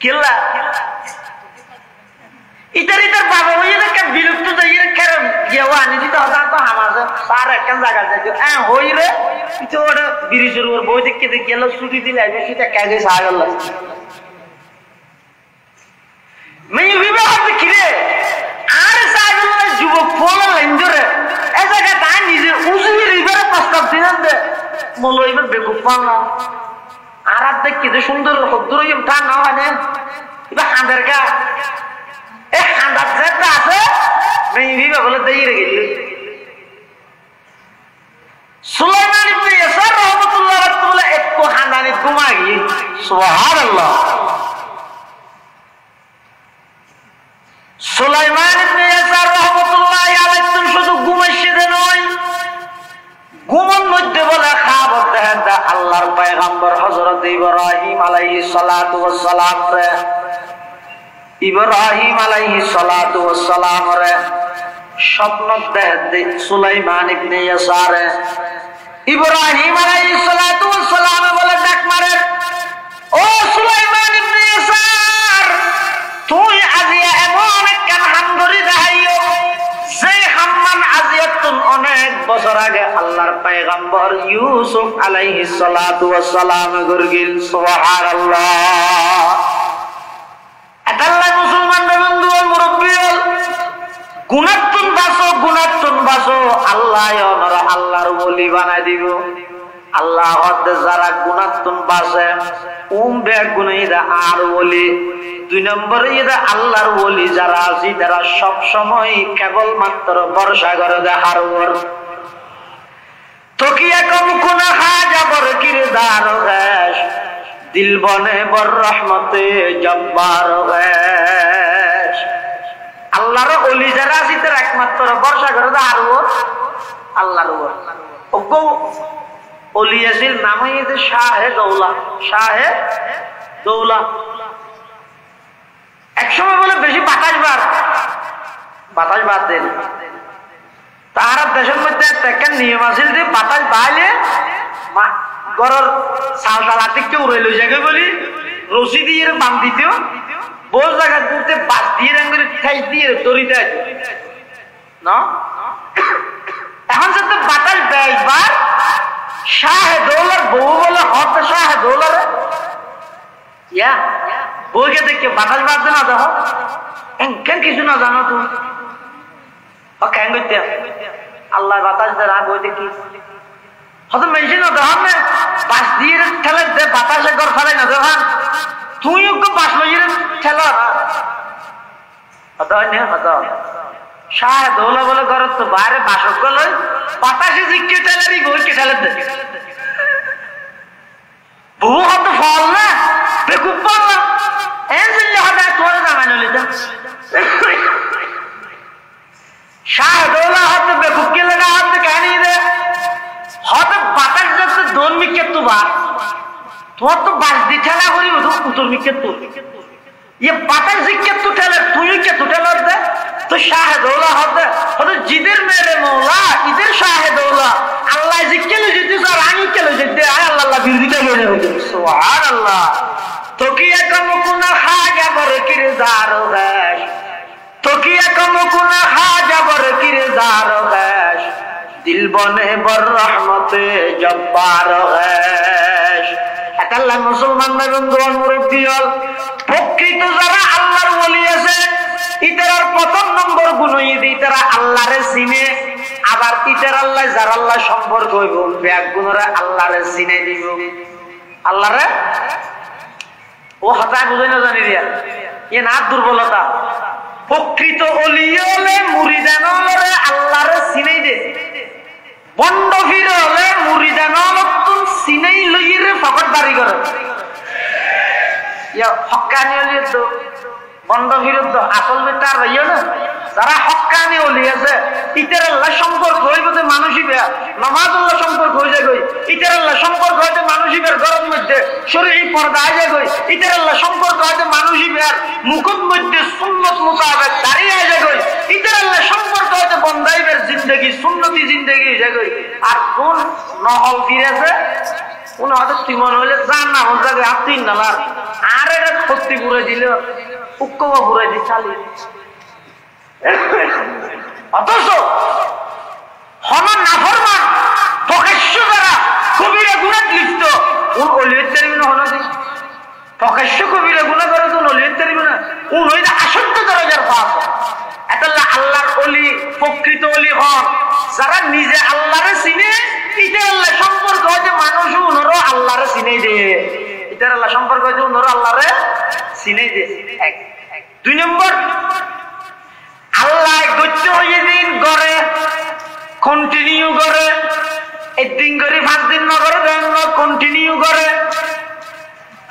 কেলা ইতার বাবা হয়ে দেখে বিলুপ্ত যাইয়ে কেন গেওয়া আনি দিতে হতা তো হামাজে সার একখান জায়গা যাইতো হ্যাঁ হই রে তো ওটা ব্রিজের উপর বই দেখে গেল ছুটি দিলে আইবে সেটা কাজে সাহায্য লাগছে মেয়ে বিবাহ কিরে আর সাহায্য যুবক ফোন লাইন ধরে এ জায়গা তাই নিজে উজুয়ের এবারে প্রস্তাব দিলেন দে মূল এবার বেকুব পাল্লা আর দেখ কি সুন্দর হদ্দুর তা না হয় না এবার হাঁদের গা এই হাঁদার যেটা আছে মেয়ে বিবাহ বলে দিয়ে গেল সুলাইমান ইবনে ইয়াসার রাহমাতুল্লাহ আলাইহি বলে একটু হাঁদানি ঘুমা গিয়ে সুবহানাল্লাহ সুলাইমান ইবনে ইয়াসার রাহমাতুল্লাহ আলাইহি শুধু ঘুমাইছে নয় ঘুমের মধ্যে বলে খাবার দেখেন আল্লাহর পয়গম্বর হযরত ইব্রাহিম আলাইহিস সালাতু ওয়াস সালাম রে ইব্রাহিম আলাইহিস সালাতু ওয়াস সালাম রে স্বপ্ন দেখে সুলাইমান ইবনে ইয়াসার ইব্রাহিম আলাইহিস সালাতু ওয়াস সালাম বলে ডাক মারে ও সুলাইমান ইবনে ইয়াসার তুই আজিয়া এমন একটা হাম ধরে দেখাইও যে হাম্মান আজিয়াতুন অনেক বছর আগে আল্লাহর পয়গম্বর ইউসুফ আলাইহিস সালাতু ওয়াস সালাম গরগিল সুবহানাল্লাহ আল্লাহ মুসলমান বন্ধু মুরব্বি গুনাতুন বাসো আল্লাহ ওনারা আল্লাহর ওলি বানাই দিব আল্লাহ হদে যারা গুনাতুন বাসে বে গুনাইরা আর ওলি দুই নম্বরে এরা আল্লাহর ওলি যারা আছে তারা সব সময় কেবলমাত্র ভরসা করে দেখার ওর তকিয়া কম কোনা হাজা বর কিরদার গাশ দিল বনে বর রহমতে জব্বার গাশ আল্লাহর ওলি যারা আছে তারা একমাত্র ভরসা করে দেখার ওর আল্লাহর ওর ওগো ওলি আছিল নামই শাহে দৌলা একসময় বলে বেশি বাতাস বাদ দেন তাহারা দেশের মধ্যে একটা নিয়ম আছিল যে বাতাস বাইলে ঘরের চাল ডালাটিকে উড়াই লই যাবে বলি রশি দিয়ে বান দিত বহু জায়গা দিতে বাস দিয়ে করে ঠাই দিয়ে দড়িতে না এখন যাতে বাতাস বেশবার শাহে দৌলার বউ বলে হতে শাহে দৌলার ইয়া বইকে দেখে বাতাস বাঁধতে না দেখো কেন কিছু না জানো তুমি কেন করতে আল্লাহ বাতাস দে রাগ বই দেখি হয়তো মেশিন না দেখো না বাস দিয়ে ঠেলে দে বাতাসে ঘর ফেলাই না দেখো তুই বাস লইয়ে ঠেলা না হতো শাহে দৌলা বলে ঘর তো বাইরে বাসক লই বাতাসে জিকে ঠেলারি বইকে ঠেলে দে বহু হতো ফল না বেকুব পাল্লা শাহদৌলা হতে বেকুব কে লাগা হতে কাহিনী রে হতে বাতাস যাচ্ছে দোন মিকে তু বা তোমার তো বাস দি ঠেলা করি উত্তর মিকে তু ये बातास जिक्के तू ঠেলে তুই কে তু ঠেলা দে তো শাহদৌলা হতে হতে জিদের মেরে মৌলা ইদের শাহদৌলা আল্লাহ জিক্কে লো জিতে আর আমি কে লো জিতে আয় আল্লাহ বিরোধিতা করে সুবহানাল্লাহ তকিয়া কম কোনা হাজা বর কিরদার গাশ তকিয়া কম কোনা হাজা বর কিরদার গাশ দিল বনে বর রহমতে জব্বার গাশ আল্লাহ মুসলমান বন্ধু মুরব্বি হল প্রকৃত যারা আল্লাহর ওলি আছে ইতার প্রথম নম্বর গুণ ইতারা আল্লাহরে চিনে আবার ইতার আল্লাহ যার আল্লাহ সম্পর্ক হইব ব্যাগ গুণরে আল্লাহরে চিনে দিব আল্লাহরে ও হঠাৎ বুঝে না জানি দিয়া এ না দুর্বলতা প্রকৃত ওলি হলে মুরিদান হলে আল্লাহরে চিনেই দে বন্ড ফির হলে মুরিদান নতুন চিনেই লইরে ফকট বাড়ি করে ইয়া হক্কানি হলে তো বন্ড ফিরত আসল বেটা রইও না যারা হক্কানি ওলি আছে ইতার আল্লাহ বেয়া নামাজুল্লাহ সম্পর্ক হয়ে যায় গই ইতার আল্লাহ সম্পর্ক হয়তো মানুষের ঘরের মধ্যে শরীর পর্দা আয় যায় গই ইতার আল্লাহ সম্পর্ক হয়তো মানুষের মুখের মধ্যে সুন্নত মোতাবেক দাঁড়িয়ে আয় যায় গই ইতার আল্লাহ সম্পর্ক হয়তো বন্দাইবের জিন্দগি সুন্নতি জিন্দগি হয়ে যায় গই আর কোন নহল ফিরেছে কোন হয়তো তিমন হইলে যান না হল জায়গায় আপনি নালার আর এটা সত্যি পুরে দিল উক্কবা পুরে দিয়ে চালিয়ে অথচ হমান নাফরমান প্রকাশ্য দ্বারা কবিরা গুণাত লিপ্ত উন অলিয়ত তারিবে না হলো প্রকাশ্য কবিরা গুণা করে তো অলিয়ত তারিবে না উন হইলে আসক্ত দরজার পাস এতাল্লাহ আল্লাহর অলি প্রকৃত অলি হন যারা নিজে আল্লাহরে চিনে ইটার আল্লাহ সম্পর্ক হয়তো মানুষ উনরও আল্লাহরে চিনে দে ইটার আল্লাহ সম্পর্ক হয়তো উনরও আল্লাহরে চিনে দে এক 2 নম্বর আল্লাহ গচ্য হয়ে দিন করে কন্টিনিউ করে একদিন করে 5 দিন না করে কন্টিনিউ করে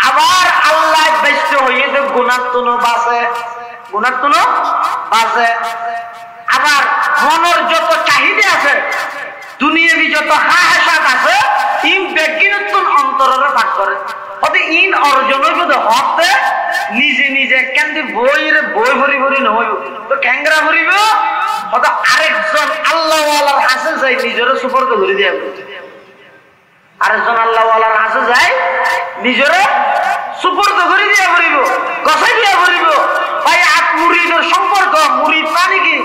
আবার আল্লাহ ব্যস্ত হয়ে তো গুণাত্মন বাসে আবার মনের যত চাহিদা আছে দুনিয়াবি যত হাহাসাত আছে ইন ব্যক্তিগত অন্তরের ভাগ করে হতে ইন অর্জন হইব হতে নিজে নিজে কেন্দ্রে বই ভরি নহইব তো ক্যাংরা ভরিব হতে আরেকজন আল্লাহওয়ালার হাসে যাই নিজের সুপর্দ করে দিয়ে আরেকজন আল্লাহওয়ালার হাসে যাই নিজের সুপর্দ করে দিয়ে ভরিব গছাই দিয়ে ভরিব ভাই আত মুরিদের সম্পর্ক মুরিদ মানে কি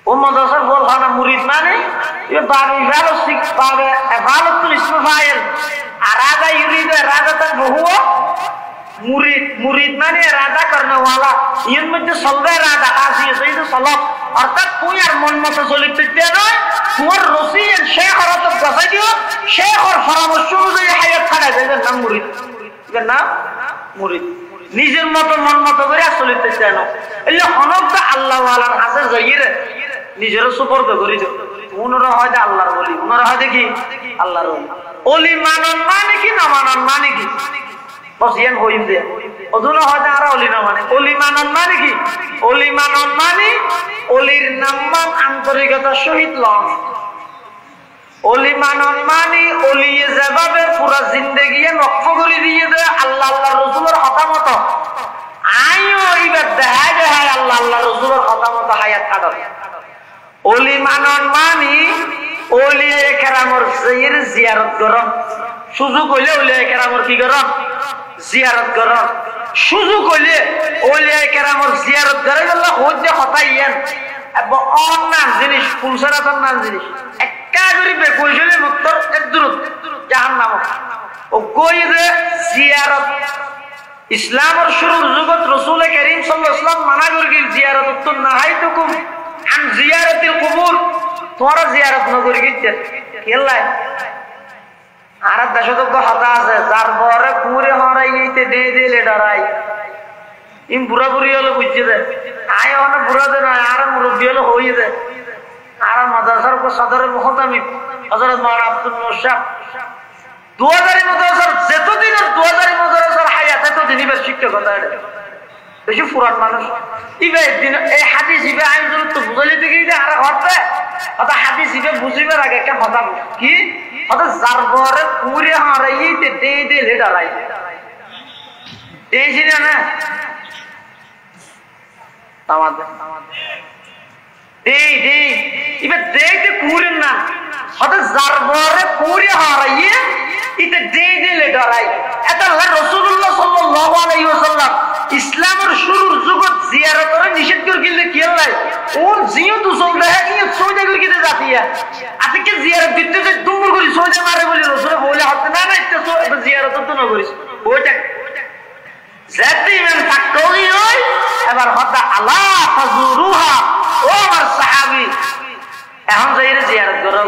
ও মাদ্রাসার বল খানা মুরিদ মানে ये बाबी वालों सिख बाबे वालों तो इसमें फाइल आराधा युरीद आराधा तक बहुआ मुरीद माने आराधा करने वाला ये मुझे सल्वे आराधा आसी है सही तो सलाब अर्थात कोई यार मन मत सोलित पिटे ना तुम्हार रोसी या शेख और तो कैसे दियो शेख और फरामोशों से ये हायत खड़ा है जैसे नाम मुरीद निजर मत मन मत करे सोलित पिटे ना ये हनों तो अल्लाह वाला हासिल जाहिर निजर सुपर तो करी जो উনরা হয় আল্লাহর ওলি উনরা হয় কি আল্লাহর ওলি ওলি মানন মানে কি না মানন মানে কি বস ইয়ান হইম দে ওদুনা হয় আর ওলি না মানে ওলি মানন মানে কি ওলি মানন মানে ওলির নাম আন্তরিকতার সহিত লন ওলি মানন মানে ওলি যেভাবে পুরা জিন্দেগি নকশ করে দিয়ে দে আল্লাহ আল্লাহ রাসূলের কথা মতো আইও ইবাদ দেখায় দেখায় আল্লাহ আল্লাহ রাসূলের কথা মতো হায়াত কাটাবে ওলি মানন মানি ওলিয়ে কেরামর জিয়ারত করন সুযোগ হইলে ওলিয়ে কেরামর কি করন জিয়ারত করন সুযোগ হইলে ওলিয়ে কেরামর জিয়ারত করে আল্লাহ হজ্জে হতাইয়েন এবং অন্যান জিনিস ফুলসারাতন নাম জিনিস একা করিবে কইলে মুক্তর একদুরত জাহান্নাম ও কইরে জিয়ারত ইসলামের শুরুর যুগত রাসূল করিম সাল্লাল্লাহু আলাইহি ওয়াসাল্লাম মানা করে জিয়ারত তো নাহাইতুকুম আন জিয়ারতিল কুবুর তোরা জিয়ারত ন করি গিতে কেলাই আর দশক তো হতা আছে যার বরে পুরে হরাইতে দে দিলে ডরাই ইম পুরা পুরি হলো বুঝছে দে আয় ওনা পুরা দে না আর মুরব্বি হলো হই দে আর মাদ্রাসার কো সদর মুহতামিম হযরত মাওলানা আব্দুল মুশাক 2000 মাদ্রাসার যতদিনের 2000 মাদ্রাসার হায়াত এতদিনই বেশ শিক্ষকতা এটা বেশি পুরান মানুষ ইবে দিন এই হাদিস ইবে আমি তো বুঝাইতে দেখি যে আর হতে অত হাদিস ইবে বুঝিবার আগে একটা কথা কি অত জারবরে পুরে হারাইতে দে দে লেডারাই দেই না তামাদে দেই ইবে দেইতে পুরে না অত জারবরে পুরে হারাইয়ে ইতে দে দে লেডারাই এটা আল্লাহ রাসূলুল্লাহ সাল্লাল্লাহু আলাইহি ওয়াসাল্লাম ইসলামের শুরুর যুগত জিয়ারত করে নিষেধ করে গেলে কি হয় ওর জিও তো চলতে হয় কি সোজা করে কিতে যাতিয়া আজকে জিয়ারত দিতে যে দুমুর করে সোজা মারে বলি রাসূল বলে হতে না না এটা জিয়ারত তো না করিস ওইটা যাতে ইমান থাকতোই হয় এবার হতা আলা ফাজুরুহা ও আমার সাহাবী এখন যাইরে জিয়ারত করো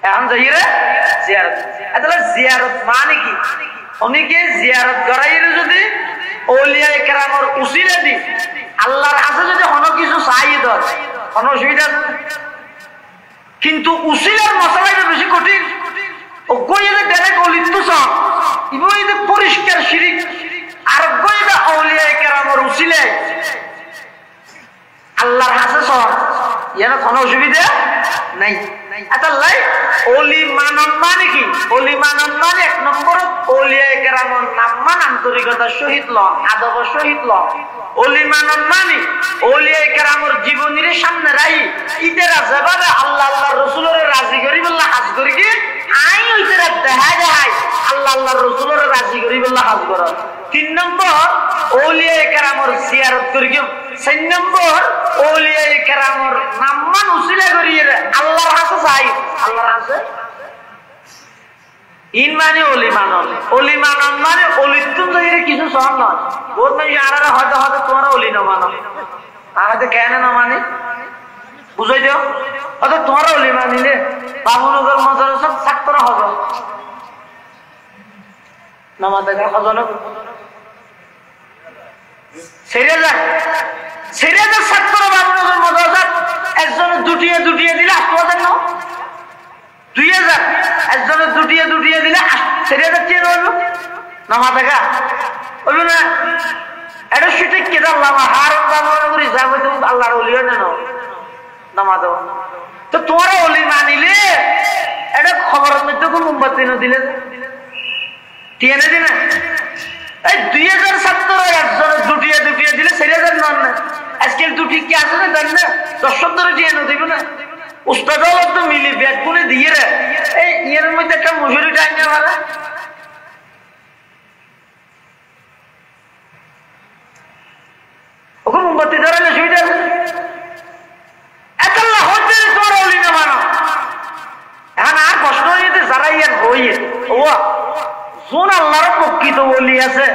এখন যাইরে জিয়ারত আসলে জিয়ারত মানে কি অনেকে জিয়ারত করাইরে যদি ওলিয়া কেরামর উসিলা দি আল্লাহর কাছে যদি কোনো কিছু চাই দর কোনো অসুবিধা কিন্তু উসিলার মশলাটা বেশি কঠিন ও কইলে ডাইরেক্ট অলিত্ব সব ইবইতে পরিষ্কার শিরিক আর কইলে ওলিয়া কেরামর উসিলা আল্লাহর কাছে সব ইয়ার কোনো অসুবিধা নাই। আতাল্লাই ওলি মানন মানে কি? ওলি মানন মানে এক নম্বর ওলিয়ায়ে কেরামর নাম্মান আন্তরিকতার সহিত লন, আদবের সহিত লন। ওলি মানন মানে ওলিয়ায়ে কেরামর জীবনীর সামনে রাই ইতেরা যেভাবে আল্লাহ আল্লাহ রসুলের রাজি করি বললা হাজ করি কি আই ওইতেরা দেখায় দেখায় আল্লাহ আল্লাহ রসুলের রাজি করি বললা হাজ কর। 3 নম্বর ওলিয়ায়ে কেরামর জিয়ারত করি কি। 4 নম্বর ওলিয়ায়ে কেরামর নাম্মান উসিলা করি আল্লাহর হাতে চাই, আল্লাহর হাতে ইন মানে ওলি মানন। ওলি মানন মানে অলিতুম জায়গায় কিছু সহন নয়। বহুত মানুষ আর হয়তো হয়তো তোমরা ওলি না মানো, হয়তো কেন না মানে বুঝাই দিও, হয়তো তোমরা ওলি মানিলে বাবুনগর মজার সব ছাত্র হবে নামাজ দেখা হজন ছেড়ে যাক, ছেড়ে যাক ছাত্র বাবুনগর মজার একজনে দুটিয়ে দুটিয়ে দিলে 8,000 নাও, 2,000 একজনে দুটিয়ে দুটিয়ে দিলে 4,000 হইল নামা দেখা হইল না। এটা সেটা কেদা আল্লাহ হার করি যাবো তুমি আল্লাহর ওলি হয় না নামা দাও। তো তোমরা ওলি মানিলে এটা খবরের মধ্যে কোন মোমবাতি না দিলে টিএনে দিনে এই 2,000 ছাত্র একজনে দুটিয়ে দুটিয়ে দিলে 4,000 নন না। আজকাল দুটি কি আছে না জান না 10 ধরে টিএনে দিব না। উস্তাদ তো মিলি ব্যাগ গুনে দিয়ে রে এই ইয়ের মধ্যে একটা মুসুরি টাইনে মারা ওকে মোমবাতি ধরালে সুবিধা আছে। একাল্লা হচ্ছে তোর ওলি না মানো। এখন আর প্রশ্ন হইতে যারা ইয়ার হইয়ে ও কোন আল্লাহর প্রকৃত ওলি আছে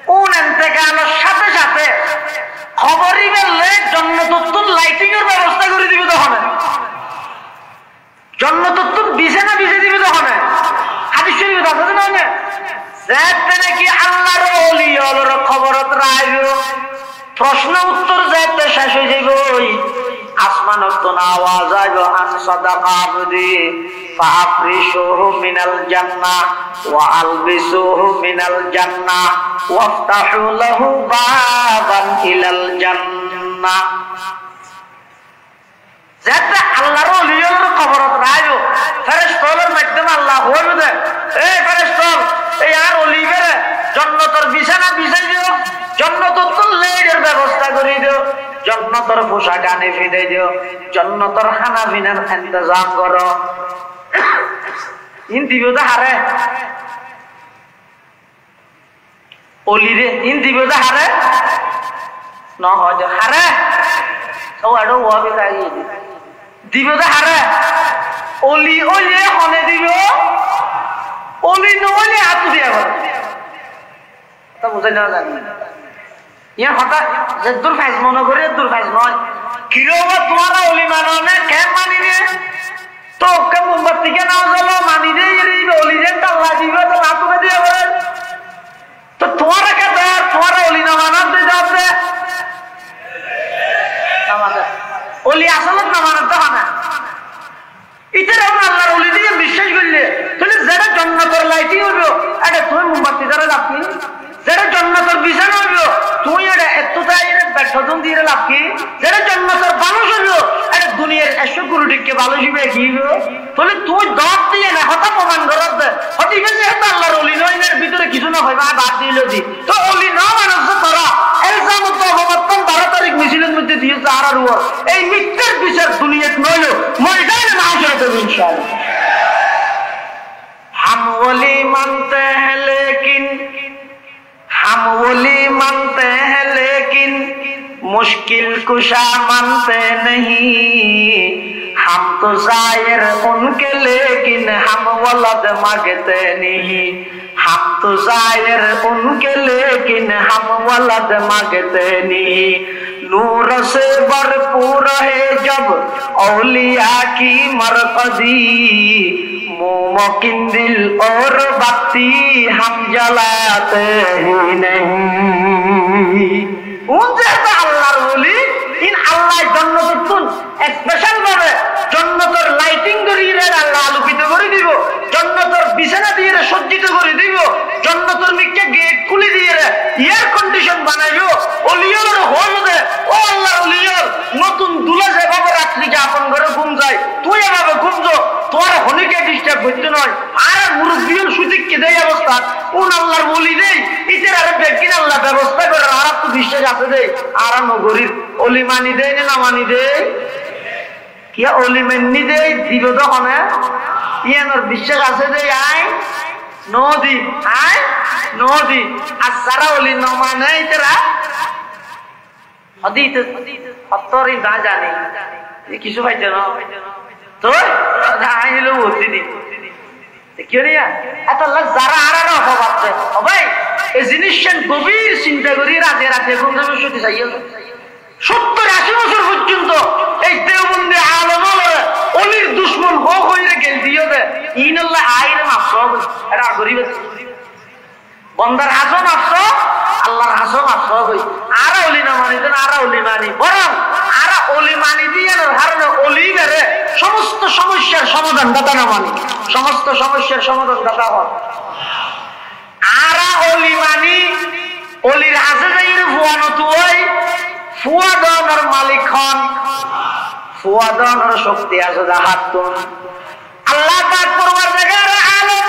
কোন ইন্তেকালের সাথে সাথে খবরই বেরলে জন্নতুল লাইটিং এর ব্যবস্থা করে দিবে তখন জন্নতুল বিছানা বিছিয়ে দিবে তখন হাদিস শরীফে আছে না না যাতে নাকি আল্লাহর ওলি হলোর খবরত রাইব প্রশ্ন উত্তর যাতে শেষ হয়ে যাইব আসমানত তো না আওয়াজ আইব আন সাদাকা আবদি ফাফরিশুহু মিনাল জান্নাহ ওয়া আলবিসুহু মিনাল জান্নাহ ওয়াফতাহু লাহু বাবান ইলাল জান্নাহ। যাতে আল্লাহর ওলির খবরত রাইব ফেরেশতাদের মাধ্যমে আল্লাহ হইবে এই ফেরেশতা এই আর ওলি বেরে জান্নাতের বিছানা বিছাই দিও, জান্নাতুল লাইটের ব্যবস্থা করে দিও, জান্নাতের পোশাক আনি ফিরে দিও, জান্নাতের খানা পিনার ইন্তজাম করো। ইন দিবে তো হারে ওলিরে ইন দিবে তো হারে নহয় হারে ও আরো ওয়াবি তাই দিবে তো হারে ওলি ওলি হনে দিব ওলি নলি হাত দিয়া তা বুঝাই না জানি ইয়ার হঠাৎ যে দুর্ভাইজ মনে করে দুর্ভাইজ নয় কিরবা তোমারা ওলি মানো না কেন মানি রে তো ওকে মোমবাতি কে নাও জ্বলো মানি রে ওলি রে আল্লাহ দিবে তো না তুমি দিয়ে বলেন তো তোমারা কে দেয় তোমারা ওলি না মানার দিয়ে জবাব দে ওলি আসলে না মানার দেওয়া না ইটার আমরা আল্লাহর ওলি দিয়ে বিশ্বাস করলে তাহলে যারা জান্নাতের লাইটিং হইব এটা তুমি মোমবাতি দ্বারা লাভ কি, যারা জান্নাতের বিছানা হইব তুই এটা এত তাই বেঠন দিয়ে লাভ কি, যারা জান্নাতের মানুষ হইব এটা দুনিয়ার 100 কোটিকে ভালো হিসেবে কি হইব তাহলে তুই দাঁত দিয়ে না হতা প্রমাণ করার দে হতে গেছে এটা আল্লাহর ওলি নয় এর ভিতরে কিছু না হইবা বাদ দিল দি তো ওলি না মানুষ তারা এলজাম তো হবতন 12 তারিখ মিছিলের মধ্যে দিয়ে যারার উপর এই মিথ্যার বিচার দুনিয়াতে নইল ময়দানে মাহশরে ইনশাআল্লাহ। हम वली मानते हैं लेकिन हम वली मानते हैं लेकिन मुश्किल कुशा मानते नहीं, हम तो जाहिर उनके लेकिन हम वलद मांगते नहीं, हम तो जाहिर उनके लेकिन हम वलद मांगते नहीं, नूर से भरपूर है जब औलिया की मरकजी, मोमकिन दिल और बत्ती हम जलाते ही नहीं। আল্লাহর ওলি ইন আল্লাহ জান্নাতুল স্পেশাল ভাবে জান্নাতের লাইটিং করিয়ে আল্লাহ আলোকিত করে দিব, জান্নাতের বিছানা দিয়ে সজ্জিত করে দিব, জান্নাতের মিকে গেট খুলে দিয়ে এয়ার কন্ডিশন বানাইবো ওলিয়র হল দে ও আল্লাহর ওলিয়র নতুন দুলা যেভাবে রাত্রি যাপন করে ঘুম যায় বুঝতে নয় আর মুরব্বীর সুদিককে দেয় অবস্থা কোন আল্লাহর বলি দেই ইতের আরে বেকিন আল্লাহ ব্যবস্থা করে আর তো বিশ্বাস আছে দেই আর নগরীর অলি মানি দেয় না মানি দেয় কি অলি মানি দেয় দিব তখন ইয়ানোর বিশ্বাস আছে দেই আয় নদী আয় নদী আর যারা অলি ন মানে ইতেরা হদিত অতরি না জানি কিছু পাইছে না তো আইলো বুদ্ধি দি কেউ নিয়া এত লাখ যারা আর অভাবছে ভাই এই জিনিসটা গভীর চিন্তা করি রাতে রাতে কোন সমস্যা চাইয়ে 70-80 বছর পর্যন্ত এই দেওবন্দি আলম অলির দুশ্মন হোক হইলে গেল দিও দে ইনাল্লাহ আইরে মাফ এটা গরিব বন্দার হাসো মাফ আল্লাহর হাসো মাফ কই আর অলি না মানি দেন আর অলি মানি বরং আর অলি মানি দিয়ে কারণে অলি বেড়ে সমস্ত সমস্যার সমাধান দাতা না মানি সমস্ত সমস্যার সমাধান দাতা হন আর অলি মানি অলির হাসে যাই ফুয়ানো তুই ফুয়া দনের মালিক হন ফুয়া দনের শক্তি আছে হাত তুন আল্লাহ পাক করবার জায়গায় আলো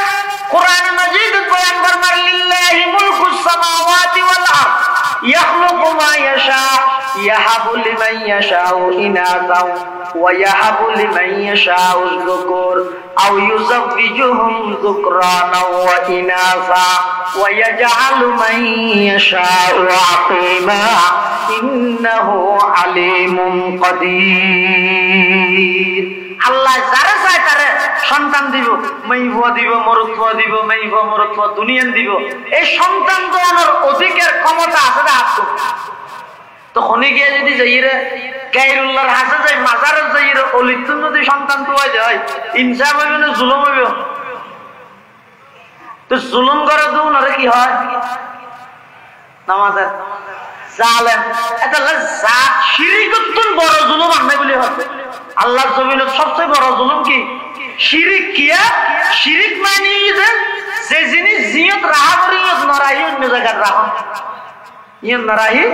কোরআন মাজিদ বয়ান ফরমান লিল্লাহি মুলকুস সামাওয়াতি ওয়াল আরদ ইয়াখলুকু মা ইয়াশা ইয়াহাবু লিমান ইয়াশাউ ইনাসাও ওয়া ইয়াহাবু লিমান ইয়াশাউ যুকুর আও ইউযাব্বিজুহুম যুকরানা ওয়া ইনাসা ওয়া ইয়াজআলু মান ইয়াশাউ আকিমা ইন্নাহু আলিমুন কাদির আল্লাহ যারা চায় তারে সন্তান দিব মাইভুয়া দিব মরুত্ব দিব মাইভুয়া মরুত্ব দুনিয়ান দিব এই সন্তান দেওয়ার অধিকার ক্ষমতা আছে না হাত তো খনি গিয়ে যদি যাইরে গায়রুল্লাহর হাসে যাই মাজারে যাইরে অলিতুন যদি সন্তান তোয়া যায় ইনসাফ হইবে না জুলুম হইবে তো জুলুম করে দেও না কি হয় নামাজের জালেম এটা শিরিকতুন বড় জুলুম আনবে বলে হবে আল্লাহর জমিনের সবচেয়ে বড় জুলুম কি শিরিক কিয়া শিরিক মানে যে জিনিস জিয়ত রাহা করি নরাহি অন্য জায়গায় রাখা ইয়ে নরাহি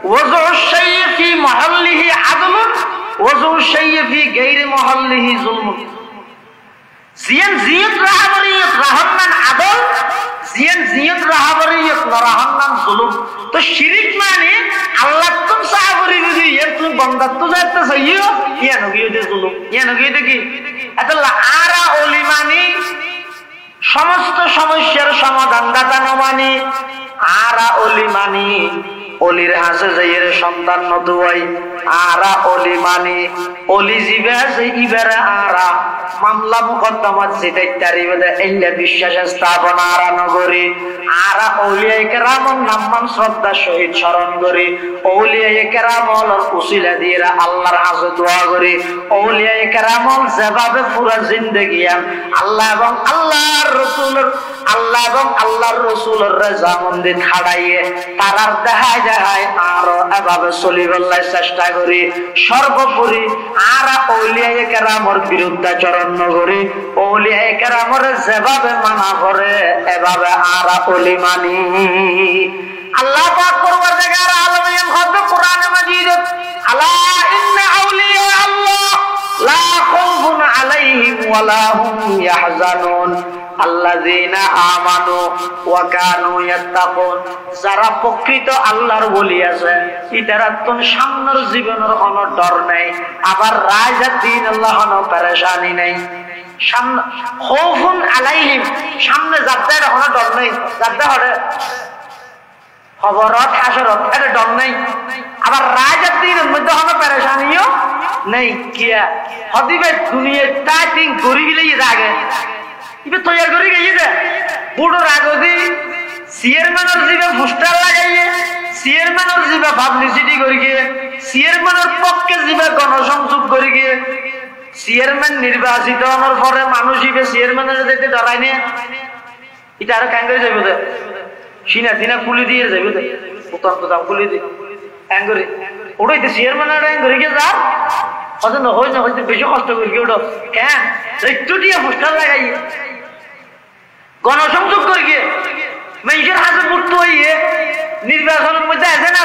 ওয়াজু শাইয়্যি ফি মাহাল্লিহি আদলুন ওয়াজু শাইয়্যি ফি গায়রি মাহাল্লিহি যুলমুন জিয়ান জিয়ত রাহা করি রাহমান আদল জিয়ান জিয়ত রাহা করি নরাহান জুলুম তো শিরিক মানে আল্লাহ তুম সাহাবরি যদি এর তুমি বন্দাত্ব যাইতে চাইও ইয়া নগিয়ে দে জুলুম ইয়া নগিয়ে দে কি আল্লাহ আরা ওলি মানি সমস্ত সমস্যার সমাধান দাতা না মানি আরা ওলি মানি অলির হাসে যাইয়ের সন্তান নদুয়াই আরা অলি মানি অলি জিবে আছে ইবারে আরা মামলা মুকদ্দমাত যেটাই তারিবে এইলা বিশ্বাস স্থাপনা আরা নগরী আরা অলিয়ায়ে কেরামর নাম শ্রদ্ধা সহিত স্মরণ করি অলিয়ায়ে কেরামর উসিলা দিয়ে আল্লাহর হাসে দোয়া করি অলিয়ায়ে কেরামর যেভাবে পুরো জিন্দেগি আল্লাহ এবং আল্লাহর রাসূলের রাজামন্দি খাড়াইয়ে তারার দেখায় দেখায় আরো এভাবে চলিবার চেষ্টা করি সর্বোপরি আর অলিয়ায়ে কেরামর বিরুদ্ধাচরণ করি অলিয়ায়ে কেরামর যেভাবে মানা করে এভাবে আর অলি মানি আল্লাহ পাক করবার জায়গায় আলমিয়ান শব্দ কোরআনে মাজিদ আলা ইন্না আউলিয়া আল্লাহ লা খাউফুন আলাইহিম ওয়া লা হুম ইয়াহজানুন আল্লাযীনা আমানু ওয়া কানু ইয়াত্তাকুন যারা প্রকৃত আল্লাহর ওলি আছে ইতারা তোর সামনের জীবনের কোনো ডর নাই আবার রাজাতিন আল্লাহর পেরেশানি নাই সামনে খাউফুন আলাইহিম সামনে যাত্রার কোনো ডর নাই যাত্রা হরে খবরত হাসরত এর ডর নাই আবার রাজাতির মধ্যে কোনো পেরেশানিও নেই কিয়া হদিবে দুনিয়া টাইপিং করি গেলে আগে ইবে তৈরি করে গিয়ে বুড়ো রাগদি চেয়ারম্যানের জিবে পোস্টার লাগাইয়ে চেয়ারম্যানের জিবে পাবলিসিটি করে গিয়ে চেয়ারম্যানের পক্ষে জিবে গণসংযোগ করে গিয়ে চেয়ারম্যান নির্বাচিত হওয়ার পরে মানুষ ইবে চেয়ারম্যানের যেতে ডরাই নিয়ে এটা আরো কাঙ্গরে যাবে তো সিনা দিনা খুলে দিয়ে যাবে তো প্রথম প্রথম খুলে দিয়ে অ্যাঙ্গরে ওটাই তো চেয়ারম্যানের অ্যাঙ্গরে গিয়ে যা হয়তো না হয়তো হয়তো বেশি কষ্ট করি কি ওটা কেন একটু দিয়ে পোস্টার লাগাইয়ে গণসংযোগ করে গিয়ে মানুষের হাতে মুক্ত হইয়ে নির্বাচনের মধ্যে আছে না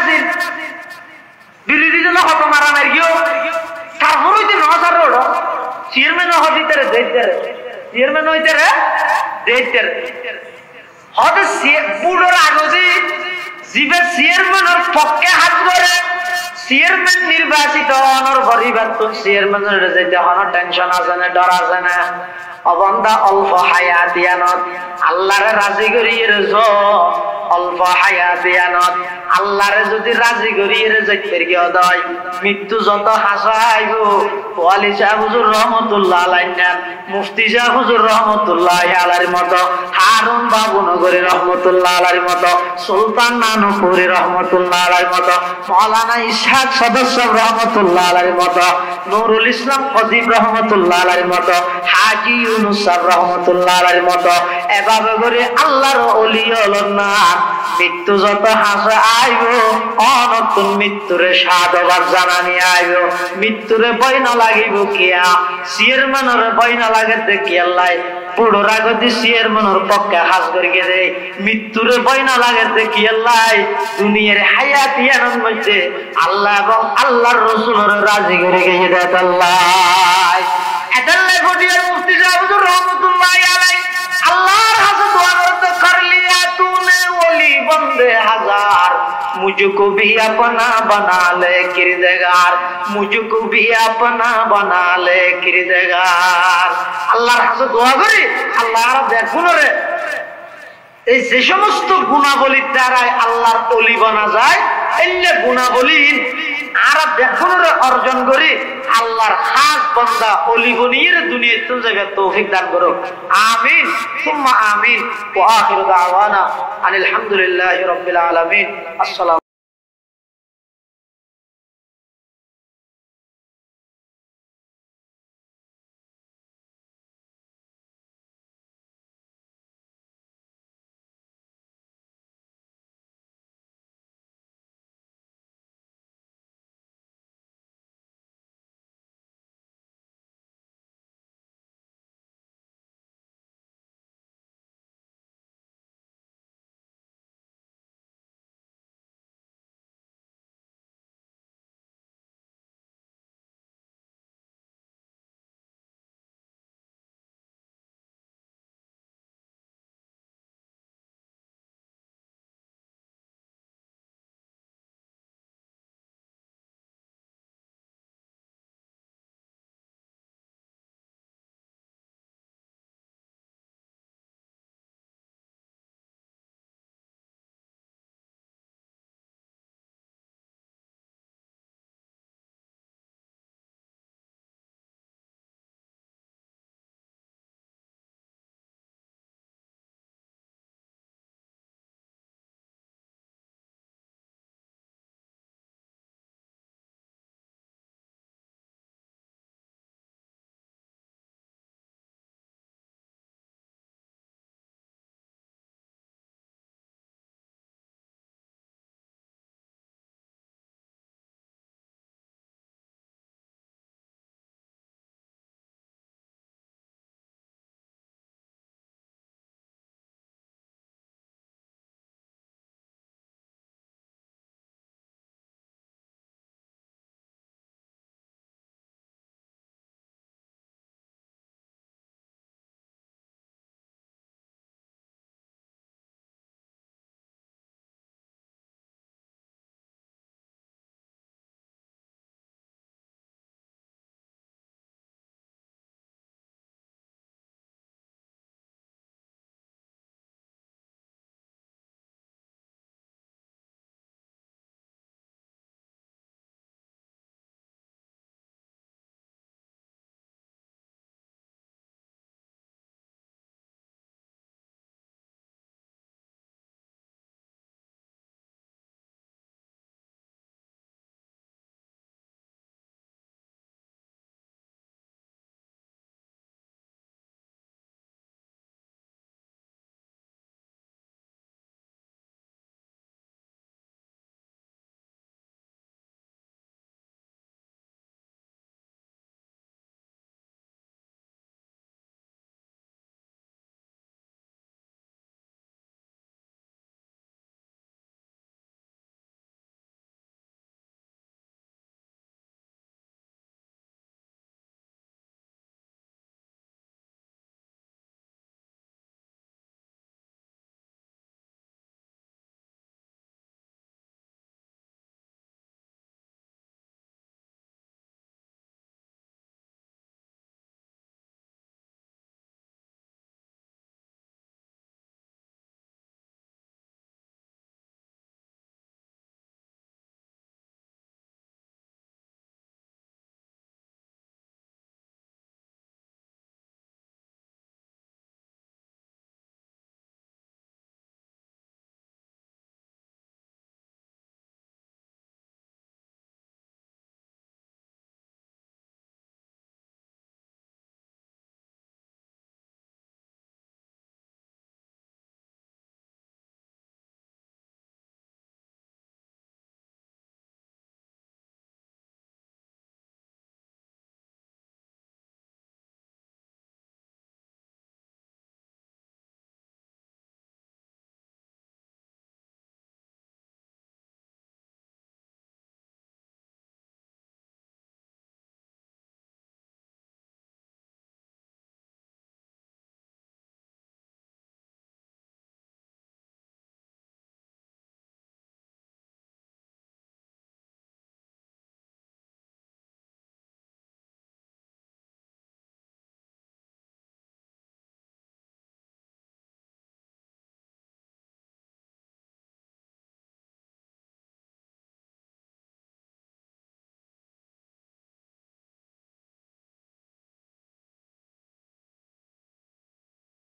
বিরোধী দল হত মারা মার গিয়েও তারপর হইতে নসার ওটা চেয়ারম্যান হতে দেখতে চেয়ারম্যান হইতে রে দেখতে হয়তো বুড়োর আগজি জিবে চেয়ারম্যানের পক্ষে হাত ধরে চেয়ারম্যান নির্বাচিত অনর গরিবার তো চেয়ারম্যানের যেতে হনো টেনশন আছে না ডর আছে না অবন্দা অল্প হায়াতিয়ানত আল্লাহরে রাজি করিয়ে রেছ অল্প হায়াতিয়ানত আল্লাহরে যদি রাজি করিয়ে যাইতে গিয়ে দয় মৃত্যু যত হাসাইব ওয়ালি শাহ হুজুর রহমতুল্লাহ আলাইহি মুফতি শাহ হুজুর রহমতুল্লাহ আলাইহির মতো হারুন বাবু নগরী রহমতুল্লাহ আলাইহির মতো সুলতান নানুপুরি রহমতুল্লাহ আলাইহির মতো মাওলানা ইসহাক সদস্য রহমতুল্লাহ আলাইহির মতো নুরুল ইসলাম কদিম রহমতুল্লাহ আলাইহির মতো হাজী ইউনুস সাহেব রহমতুল্লাহ আলাইহির মতো এভাবে করে আল্লাহর ওলি হলেন না মৃত্যু যত হাসে আইব অনতুন মৃত্যুরে সাধবার জানানি আইব মৃত্যুরে ভয় না লাগিব কিয়া চেয়ারম্যানের ভয় না লাগে দেখি আল্লাহ বুড়োর আগতি চেয়ারম্যানের পক্ষে হাস করিয়ে দে মৃত্যুরে ভয় না লাগে দেখি আল্লাহ দুনিয়ার হায়াতি আনন্দ মধ্যে আল্লাহ এবং আল্লাহর রসুলের রাজি করে গিয়ে দেয় আল্লাহ এটাল্লাই ঘটিয়ার মুফতি সাহেব হুজুর রহমতুল্লাহ আলাইহি আল্লাহর হাতে দোয়া করতে कर लिया तूने ওলি বন্দে হাজার मुझको भी अपना बना ले किरदार मुझको भी अपना बना ले किरदार আল্লাহর হাতে দোয়া করি আল্লাহ আর দেখুন রে এই যে সমস্ত গুণাবলীর দ্বারাই আল্লাহর ওলি বানা যায় এই গুণাবলী আর দেখুন অর্জন করি আল্লাহর খাস বান্দা ওলি বনিয়ে দুনিয়াতে চলে যাবে তৌফিক দান করো আমিন সুম্মা আমিন ওয়া আখিরু দাওয়ানা আলহামদুলিল্লাহি রাব্বিল আলামিন আসসালামু